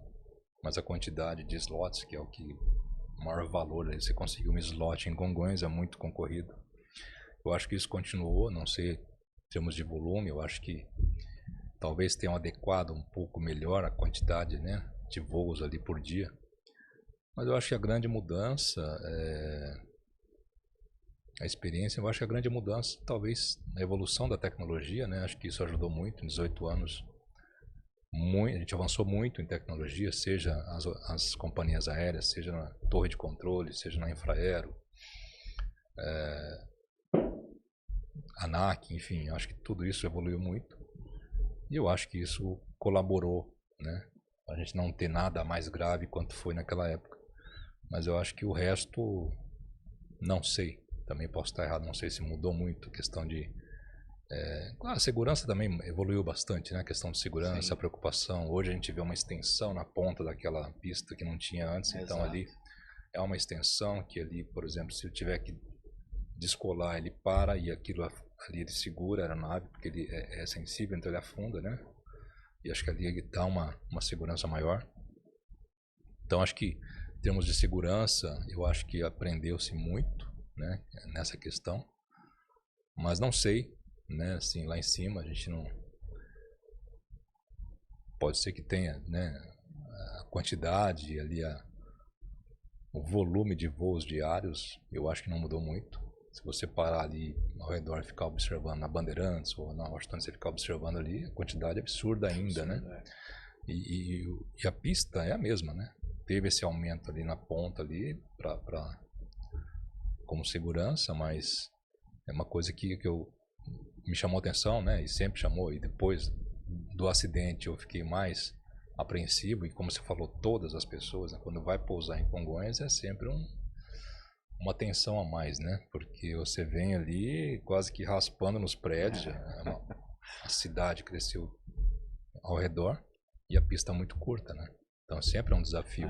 mas a quantidade de slots, que é o que o maior valor, você conseguir um slot em Congonhas é muito concorrido. Eu acho que isso continuou, não sei em termos de volume, eu acho que talvez tenham adequado um pouco melhor a quantidade, né, de voos ali por dia. Mas eu acho que a grande mudança, a experiência, eu acho que a grande mudança talvez na evolução da tecnologia, né, acho que isso ajudou muito em 18 anos. A gente avançou muito em tecnologia, seja as companhias aéreas, seja na torre de controle, seja na Infraero, ANAC, enfim, acho que tudo isso evoluiu muito. E eu acho que isso colaborou, né, a gente não ter nada mais grave quanto foi naquela época. Mas eu acho que o resto, não sei, também posso estar errado, não sei se mudou muito a questão de... Claro, a segurança também evoluiu bastante, né? A questão de segurança, sim, a preocupação. Hoje a gente vê uma extensão na ponta daquela pista que não tinha antes, então exato, ali é uma extensão que ali, por exemplo, se eu tiver que descolar, ele para e aquilo ali ele segura a aeronave, porque ele é sensível, então ele afunda, né? e acho que ali dá uma segurança maior. Então, acho que em termos de segurança, eu acho que aprendeu-se muito, né, nessa questão, mas não sei, né, assim, lá em cima a gente não... Pode ser que tenha, né, a quantidade ali, o volume de voos diários, eu acho que não mudou muito. Se você parar ali ao redor e ficar observando na Bandeirantes ou na Washington, você ficar observando ali, a quantidade é absurda ainda, né? E a pista é a mesma, né? Teve esse aumento ali na ponta ali como segurança, mas é uma coisa que me chamou a atenção, né? E sempre chamou. E depois do acidente eu fiquei mais apreensivo. E como você falou, todas as pessoas, né, quando vai pousar em Congonhas, é sempre uma tensão a mais, né? Porque você vem ali quase que raspando nos prédios. A cidade cresceu ao redor e a pista é muito curta, né? Então sempre é um desafio.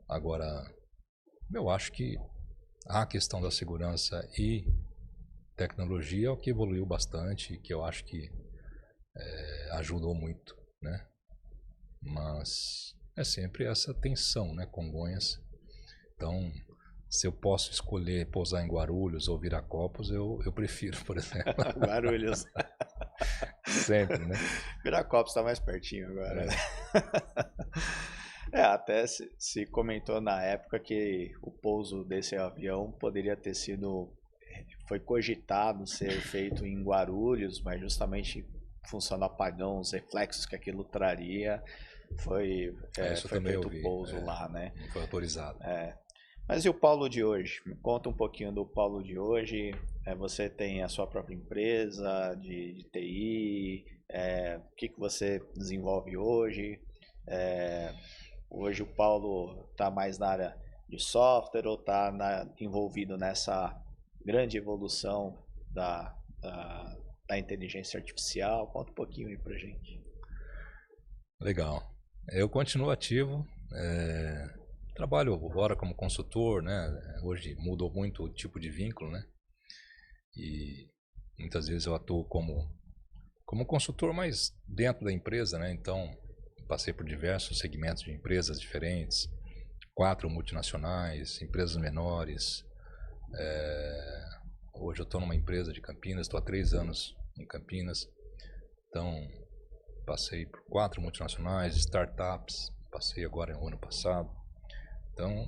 Agora, eu acho que a questão da segurança e tecnologia é o que evoluiu bastante, que eu acho que ajudou muito, né? Mas é sempre essa tensão, né? Congonhas. Então, se eu posso escolher pousar em Guarulhos ou Viracopos, eu prefiro, por exemplo. Guarulhos. Sempre, né? Viracopos está mais pertinho agora. Até se comentou na época que o pouso desse avião poderia ter sido... Foi cogitado ser feito em Guarulhos, mas justamente em função do apagão, os reflexos que aquilo traria, foi feito o pouso lá, né? Não foi autorizado. Mas e o Paulo de hoje? Me conta um pouquinho do Paulo de hoje. Você tem a sua própria empresa de TI, o que você desenvolve hoje? Hoje o Paulo está mais na área de software ou está envolvido nessa grande evolução da inteligência artificial? Conta um pouquinho aí pra gente. Legal. Eu continuo ativo, trabalho agora como consultor, né? Hoje mudou muito o tipo de vínculo, né? E muitas vezes eu atuo como consultor, mas dentro da empresa, né? Então, passei por diversos segmentos de empresas diferentes, 4 multinacionais, empresas menores. Hoje eu estou numa empresa de Campinas, estou há 3 anos em Campinas. Então, passei por 4 multinacionais, startups, passei agora no ano passado. Então,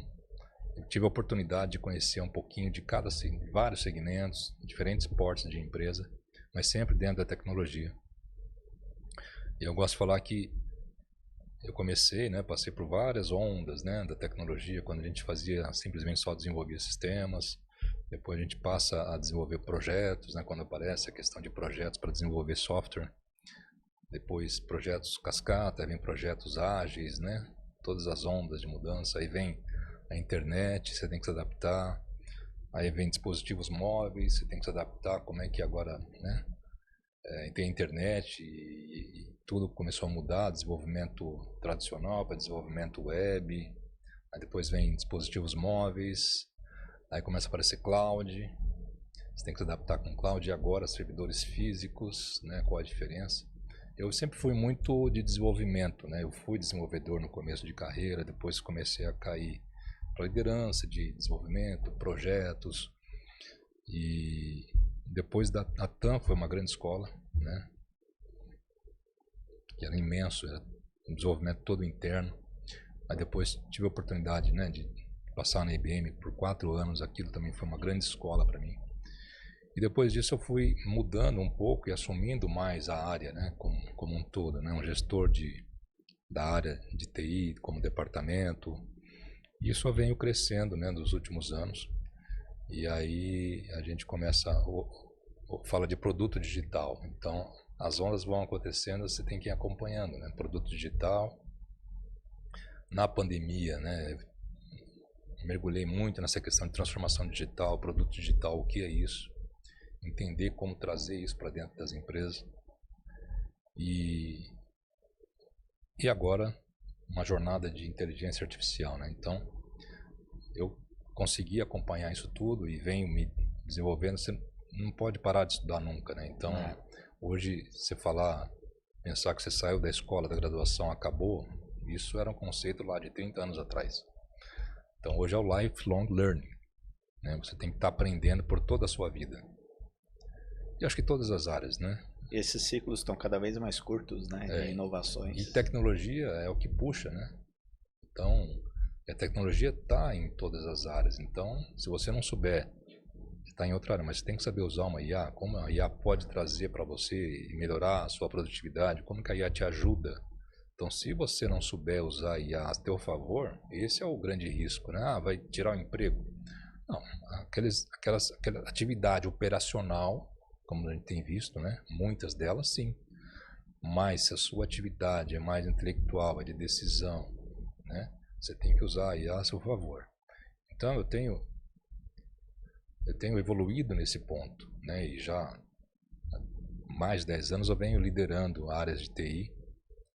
eu tive a oportunidade de conhecer um pouquinho de vários segmentos, diferentes portes de empresa, mas sempre dentro da tecnologia. E eu gosto de falar que eu comecei, né, passei por várias ondas, né, da tecnologia, quando a gente fazia simplesmente só desenvolvia sistemas. Depois a gente passa a desenvolver projetos, né, quando aparece a questão de projetos para desenvolver software. Depois projetos cascata, aí vem projetos ágeis, né, todas as ondas de mudança. Aí vem a internet, você tem que se adaptar. Aí vem dispositivos móveis, você tem que se adaptar. Como é que agora, né, tem a internet e tudo começou a mudar, desenvolvimento tradicional para desenvolvimento web. Aí depois vem dispositivos móveis, aí começa a aparecer cloud, você tem que se adaptar com cloud. E agora servidores físicos, né, qual a diferença? Eu sempre fui muito de desenvolvimento, né? Eu fui desenvolvedor no começo de carreira, depois comecei a cair para liderança de desenvolvimento, projetos. E depois a TAM foi uma grande escola, né? Que era imenso, era um desenvolvimento todo interno. Aí depois tive a oportunidade, né, de passar na IBM por 4 anos, aquilo também foi uma grande escola para mim. E depois disso eu fui mudando um pouco e assumindo mais a área, né, como um todo, né, um gestor da área de TI como departamento. E isso veio crescendo, né, nos últimos anos. E aí a gente começa fala de produto digital. Então as ondas vão acontecendo, você tem que ir acompanhando, né, produto digital. Na pandemia, né, mergulhei muito nessa questão de transformação digital, produto digital, o que é isso? Entender como trazer isso para dentro das empresas. E agora, uma jornada de inteligência artificial, né? Então, eu consegui acompanhar isso tudo e venho me desenvolvendo. Você não pode parar de estudar nunca, né? Então, hoje, você falar Pensar que você saiu da escola, da graduação, acabou, isso era um conceito lá de 30 anos atrás. Então hoje é o lifelong learning, né? Você tem que estar aprendendo por toda a sua vida. E acho que todas as áreas, né? E esses ciclos estão cada vez mais curtos, né? De inovações. E tecnologia é o que puxa, né? Então, a tecnologia está em todas as áreas. Então, se você não souber, está em outra área, mas você tem que saber usar uma IA, como a IA pode trazer para você e melhorar a sua produtividade, como que a IA te ajuda. Então, se você não souber usar a IA a teu favor, esse é o grande risco, né? Vai tirar o emprego. Não, aquela atividade operacional, como a gente tem visto, né? Muitas delas sim. Mas se a sua atividade é mais intelectual, é de decisão, né? Você tem que usar a IA a seu favor. Então eu tenho evoluído nesse ponto, né? E já há mais de 10 anos eu venho liderando áreas de TI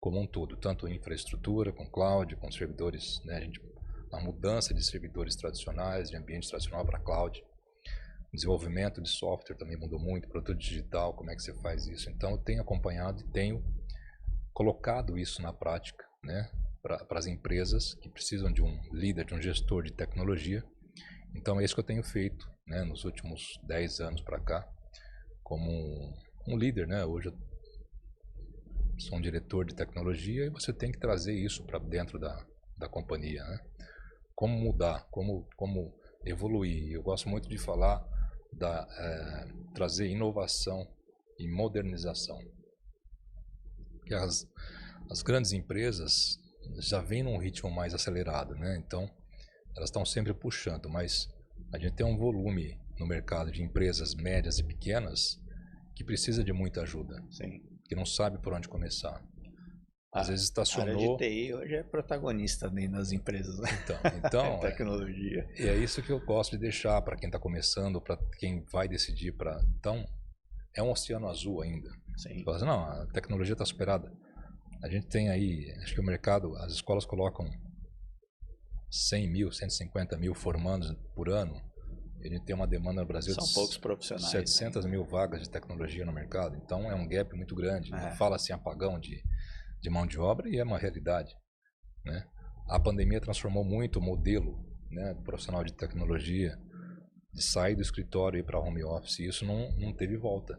como um todo, tanto infraestrutura, com cloud, com servidores, né? A mudança de servidores tradicionais, de ambiente tradicional para cloud. O desenvolvimento de software também mudou muito, produto digital, como é que você faz isso? Então eu tenho acompanhado e tenho colocado isso na prática, né? Para as empresas que precisam de um líder, de um gestor de tecnologia. Então é isso que eu tenho feito, né, nos últimos 10 anos para cá, como um líder, né? Hoje eu sou um diretor de tecnologia e você tem que trazer isso para dentro da companhia, né? Como mudar, como evoluir. Eu gosto muito de falar trazer inovação e modernização. Porque as grandes empresas já vêm num ritmo mais acelerado, né? Então elas estão sempre puxando, mas a gente tem um volume no mercado de empresas médias e pequenas que precisa de muita ajuda. Sim. Que não sabe por onde começar. Às vezes estacionou... A área de TI hoje é protagonista dentro das empresas, né? Então tecnologia. E é isso que eu gosto de deixar para quem está começando, para quem vai decidir. Então, é um oceano azul ainda. Sim. Fala assim, não, a tecnologia está superada. A gente tem aí, acho que o mercado, as escolas colocam 100 mil, 150 mil formandos por ano. A gente tem uma demanda no Brasil São poucos profissionais, 700 mil vagas de tecnologia no mercado. Então é um gap muito grande. Fala assim, apagão de mão de obra, e é uma realidade, né? A pandemia transformou muito o modelo, né, do profissional de tecnologia, de sair do escritório e ir para home office. E isso não teve volta,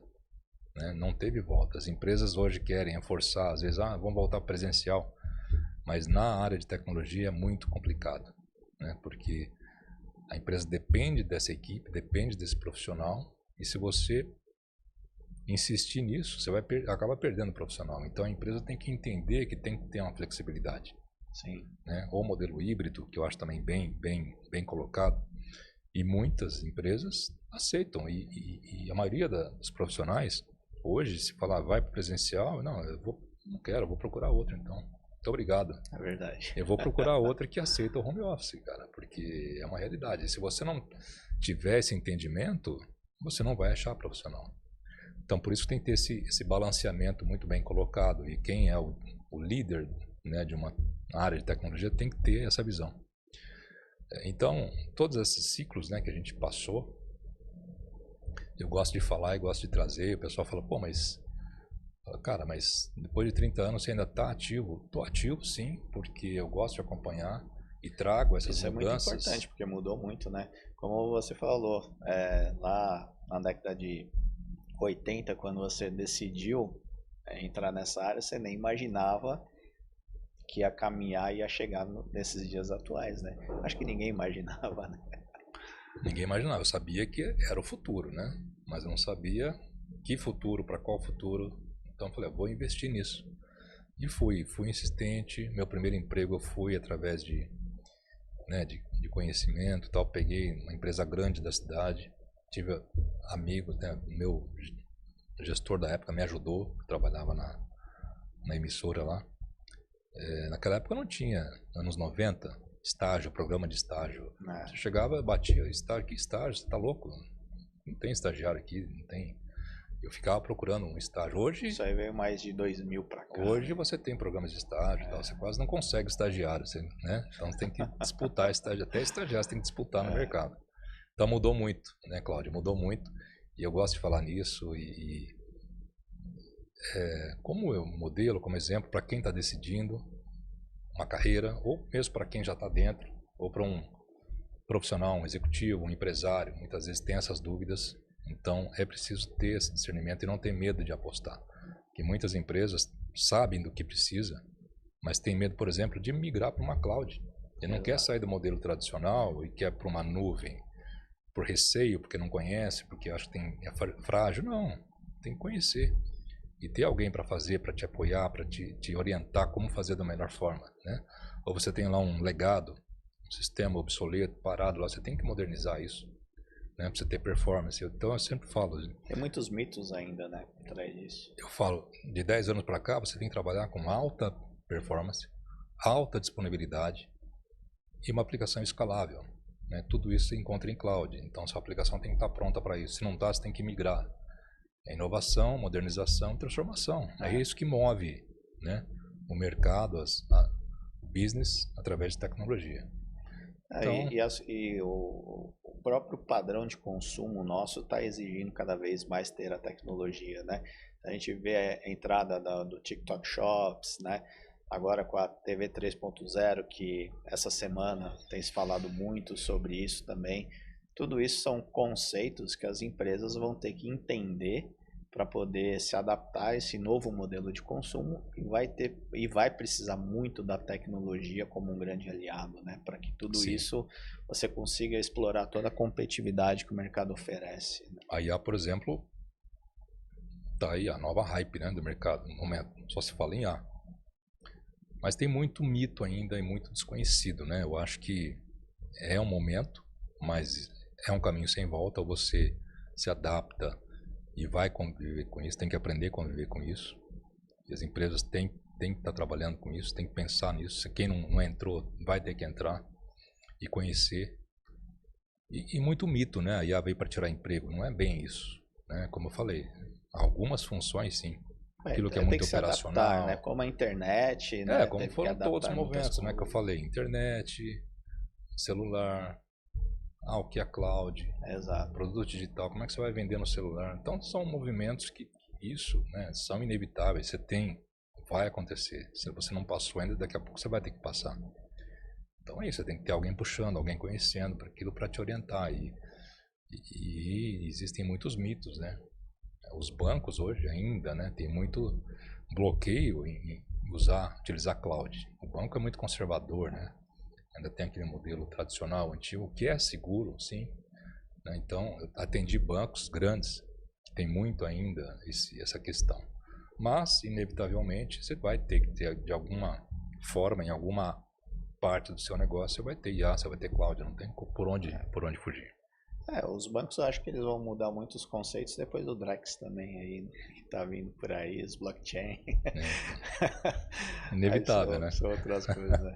né? Não teve volta. As empresas hoje querem forçar, às vezes, vamos voltar presencial. Mas na área de tecnologia é muito complicado, né? Porque a empresa depende dessa equipe, depende desse profissional, e se você insistir nisso, você acaba perdendo o profissional. Então a empresa tem que entender que tem que ter uma flexibilidade. Sim. Né? Ou modelo híbrido, que eu acho também bem colocado. E muitas empresas aceitam, e a maioria dos profissionais, hoje, se falar vai para o presencial, não quero, eu vou procurar outro então. Muito obrigado. É verdade. Eu vou procurar outra que aceita o home office, cara, porque é uma realidade. Se você não tiver esse entendimento, você não vai achar profissional. Então, por isso que tem que ter esse balanceamento muito bem colocado. E quem é o líder, né, de uma área de tecnologia tem que ter essa visão. Então, todos esses ciclos, né, que a gente passou, eu gosto de falar e gosto de trazer. O pessoal fala, pô, mas depois de 30 anos você ainda está ativo? Estou ativo, sim, porque eu gosto de acompanhar e trago essas mudanças. Isso é muito importante, porque mudou muito, né? Como você falou, lá na década de 80, quando você decidiu entrar nessa área, você nem imaginava que ia caminhar e ia chegar nesses dias atuais, né? Acho que ninguém imaginava, né? Ninguém imaginava. Eu sabia que era o futuro, né? Mas eu não sabia que futuro, para qual futuro. Então eu falei, vou investir nisso. E fui insistente. Meu primeiro emprego eu fui através de conhecimento, tal. Peguei uma empresa grande da cidade. Tive amigos, né? Meu gestor da época me ajudou, trabalhava na emissora lá. Naquela época não tinha, anos 90, estágio, programa de estágio. Você chegava, batia, estágio, que estágio? Você tá louco? Não tem estagiário aqui, não tem. Eu ficava procurando um estágio. Hoje, isso aí veio mais de 2000 para cá. Hoje você tem programas de estágio, tal, você quase não consegue estagiário, né? Então você tem que disputar estágio, até estagiário você tem que disputar no mercado. Então mudou muito, né, Cláudio? Mudou muito. E eu gosto de falar nisso como modelo, como exemplo para quem está decidindo uma carreira, ou mesmo para quem já está dentro, ou para um profissional, um executivo, um empresário, muitas vezes tem essas dúvidas. Então é preciso ter esse discernimento e não ter medo de apostar. Que muitas empresas sabem do que precisa, mas tem medo, por exemplo, de migrar para uma cloud. E não quer sair do modelo tradicional e quer para uma nuvem, por receio, porque não conhece, porque acha que é frágil. Não, tem que conhecer. E ter alguém para fazer, para te apoiar, para te orientar como fazer da melhor forma, né? Ou você tem lá um legado, um sistema obsoleto, parado lá, você tem que modernizar isso, né? Para você ter performance. Então eu sempre falo... Tem muitos mitos ainda, né, por trás disso. Eu falo, de 10 anos para cá, você tem que trabalhar com alta performance, alta disponibilidade e uma aplicação escalável, né? Tudo isso você encontra em cloud, então sua aplicação tem que estar pronta para isso. Se não está, você tem que migrar. É inovação, modernização e transformação. É isso que move, né, o mercado, o business, através de tecnologia. Então, O próprio padrão de consumo nosso está exigindo cada vez mais ter a tecnologia, né? A gente vê a entrada do TikTok Shops, né? Agora com a TV 3.0, que essa semana tem se falado muito sobre isso também. Tudo isso são conceitos que as empresas vão ter que entender para poder se adaptar a esse novo modelo de consumo e vai precisar muito da tecnologia como um grande aliado, né? Para que tudo isso você consiga explorar toda a competitividade que o mercado oferece. A IA, por exemplo, tá aí a nova hype, né, do mercado no momento. Só se fala em IA. Mas tem muito mito ainda e muito desconhecido, né? Eu acho que é um momento, mas é um caminho sem volta. Ou você se adapta e vai conviver com isso, tem que aprender a conviver com isso. E as empresas têm que estar trabalhando com isso, tem que pensar nisso. Quem não entrou vai ter que entrar e conhecer. E muito mito, né? A IA veio para tirar emprego. Não é bem isso, né? Como eu falei, algumas funções sim. Aquilo que é muito operacional. Adaptar, né? Como a internet, né? Como foram todos os movimentos, né? Que eu falei, internet, celular, o que é cloud, exato, produto digital, como é que você vai vender no celular? Então são movimentos que isso, né, são inevitáveis. Vai acontecer. Se você não passou ainda, daqui a pouco você vai ter que passar. Então é isso, você tem que ter alguém puxando, alguém conhecendo para te orientar. E existem muitos mitos, né? Os bancos hoje ainda, né, tem muito bloqueio em utilizar cloud. O banco é muito conservador, né? Ainda tem aquele modelo tradicional, antigo, que é seguro, sim. Né? Então, eu atendi bancos grandes, que tem muito ainda essa questão. Mas, inevitavelmente, você vai ter que ter, de alguma forma, em alguma parte do seu negócio, você vai ter IA, você vai ter cloud, não tem por onde fugir. Os bancos eu acho que eles vão mudar muitos conceitos depois do Drex também aí, que tá vindo por aí, os blockchain. Inevitável, né? São outras coisas, né?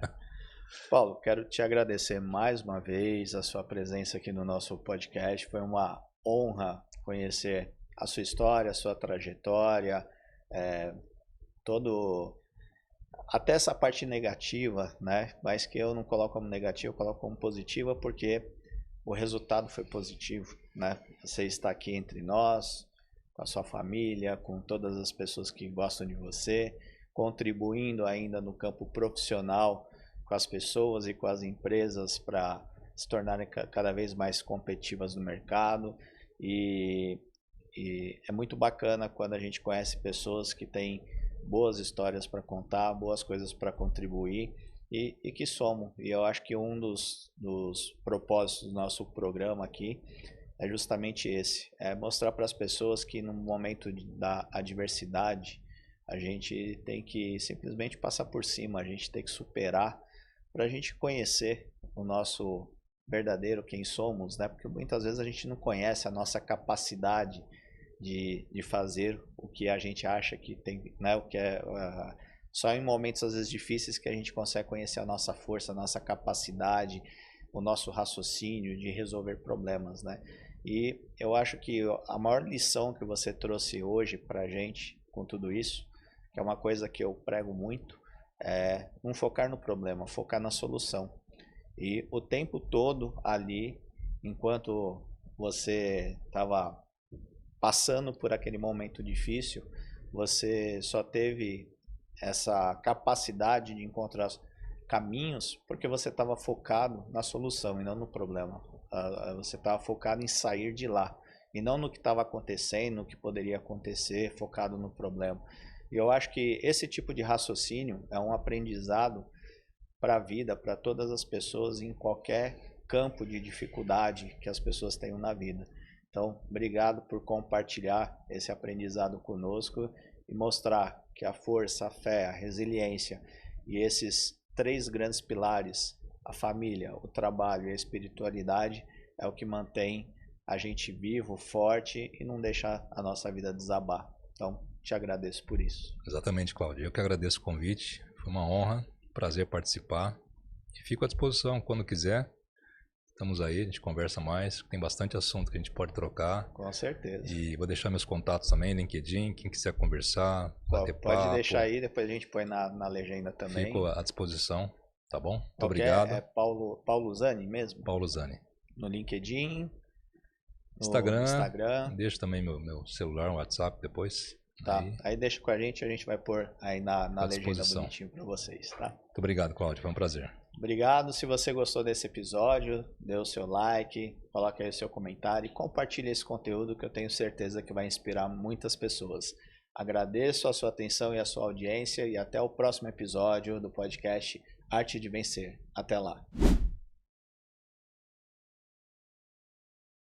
Paulo, quero te agradecer mais uma vez a sua presença aqui no nosso podcast. Foi uma honra conhecer a sua história, a sua trajetória, até essa parte negativa, né? Mas que eu não coloco como negativa, eu coloco como positiva, porque o resultado foi positivo, né? Você está aqui entre nós, com a sua família, com todas as pessoas que gostam de você, contribuindo ainda no campo profissional com as pessoas e com as empresas para se tornarem cada vez mais competitivas no mercado. E é muito bacana quando a gente conhece pessoas que têm boas histórias para contar, boas coisas para contribuir e que somam. E eu acho que um dos propósitos do nosso programa aqui é justamente esse, é mostrar para as pessoas que no momento da adversidade a gente tem que simplesmente passar por cima, a gente tem que superar para a gente conhecer o nosso verdadeiro quem somos, né? Porque muitas vezes a gente não conhece a nossa capacidade de fazer o que a gente acha que tem, né? O que é só em momentos às vezes difíceis que a gente consegue conhecer a nossa força, a nossa capacidade, o nosso raciocínio de resolver problemas, né? E eu acho que a maior lição que você trouxe hoje para a gente com tudo isso, que é uma coisa que eu prego muito, é não focar no problema, focar na solução. E o tempo todo ali, enquanto você estava passando por aquele momento difícil, você só teve essa capacidade de encontrar caminhos porque você estava focado na solução e não no problema. Você estava focado em sair de lá e não no que estava acontecendo, no que poderia acontecer, focado no problema. E eu acho que esse tipo de raciocínio é um aprendizado para a vida, para todas as pessoas em qualquer campo de dificuldade que as pessoas tenham na vida. Então, obrigado por compartilhar esse aprendizado conosco e mostrar que a força, a fé, a resiliência e esses 3 grandes pilares, a família, o trabalho e a espiritualidade, é o que mantém a gente vivo, forte e não deixa a nossa vida desabar. Então, te agradeço por isso. Exatamente, Cláudio. Eu que agradeço o convite. Foi uma honra, prazer participar. E fico à disposição quando quiser. Estamos aí, a gente conversa mais. Tem bastante assunto que a gente pode trocar. Com certeza. E vou deixar meus contatos também, LinkedIn, quem quiser conversar, bater papo. Pode deixar aí, depois a gente põe na legenda também. Fico à disposição, tá bom? Muito obrigado. obrigado. É Paulo Zani mesmo? Paulo Zani. No LinkedIn, no Instagram. Deixa também meu celular, um WhatsApp depois. Tá, aí deixa com a gente vai pôr aí na legenda bonitinho para vocês, tá? Muito obrigado, Cláudio, foi um prazer. Obrigado, se você gostou desse episódio, dê o seu like, coloque aí o seu comentário e compartilhe esse conteúdo que eu tenho certeza que vai inspirar muitas pessoas. Agradeço a sua atenção e a sua audiência e até o próximo episódio do podcast Arte de Vencer. Até lá!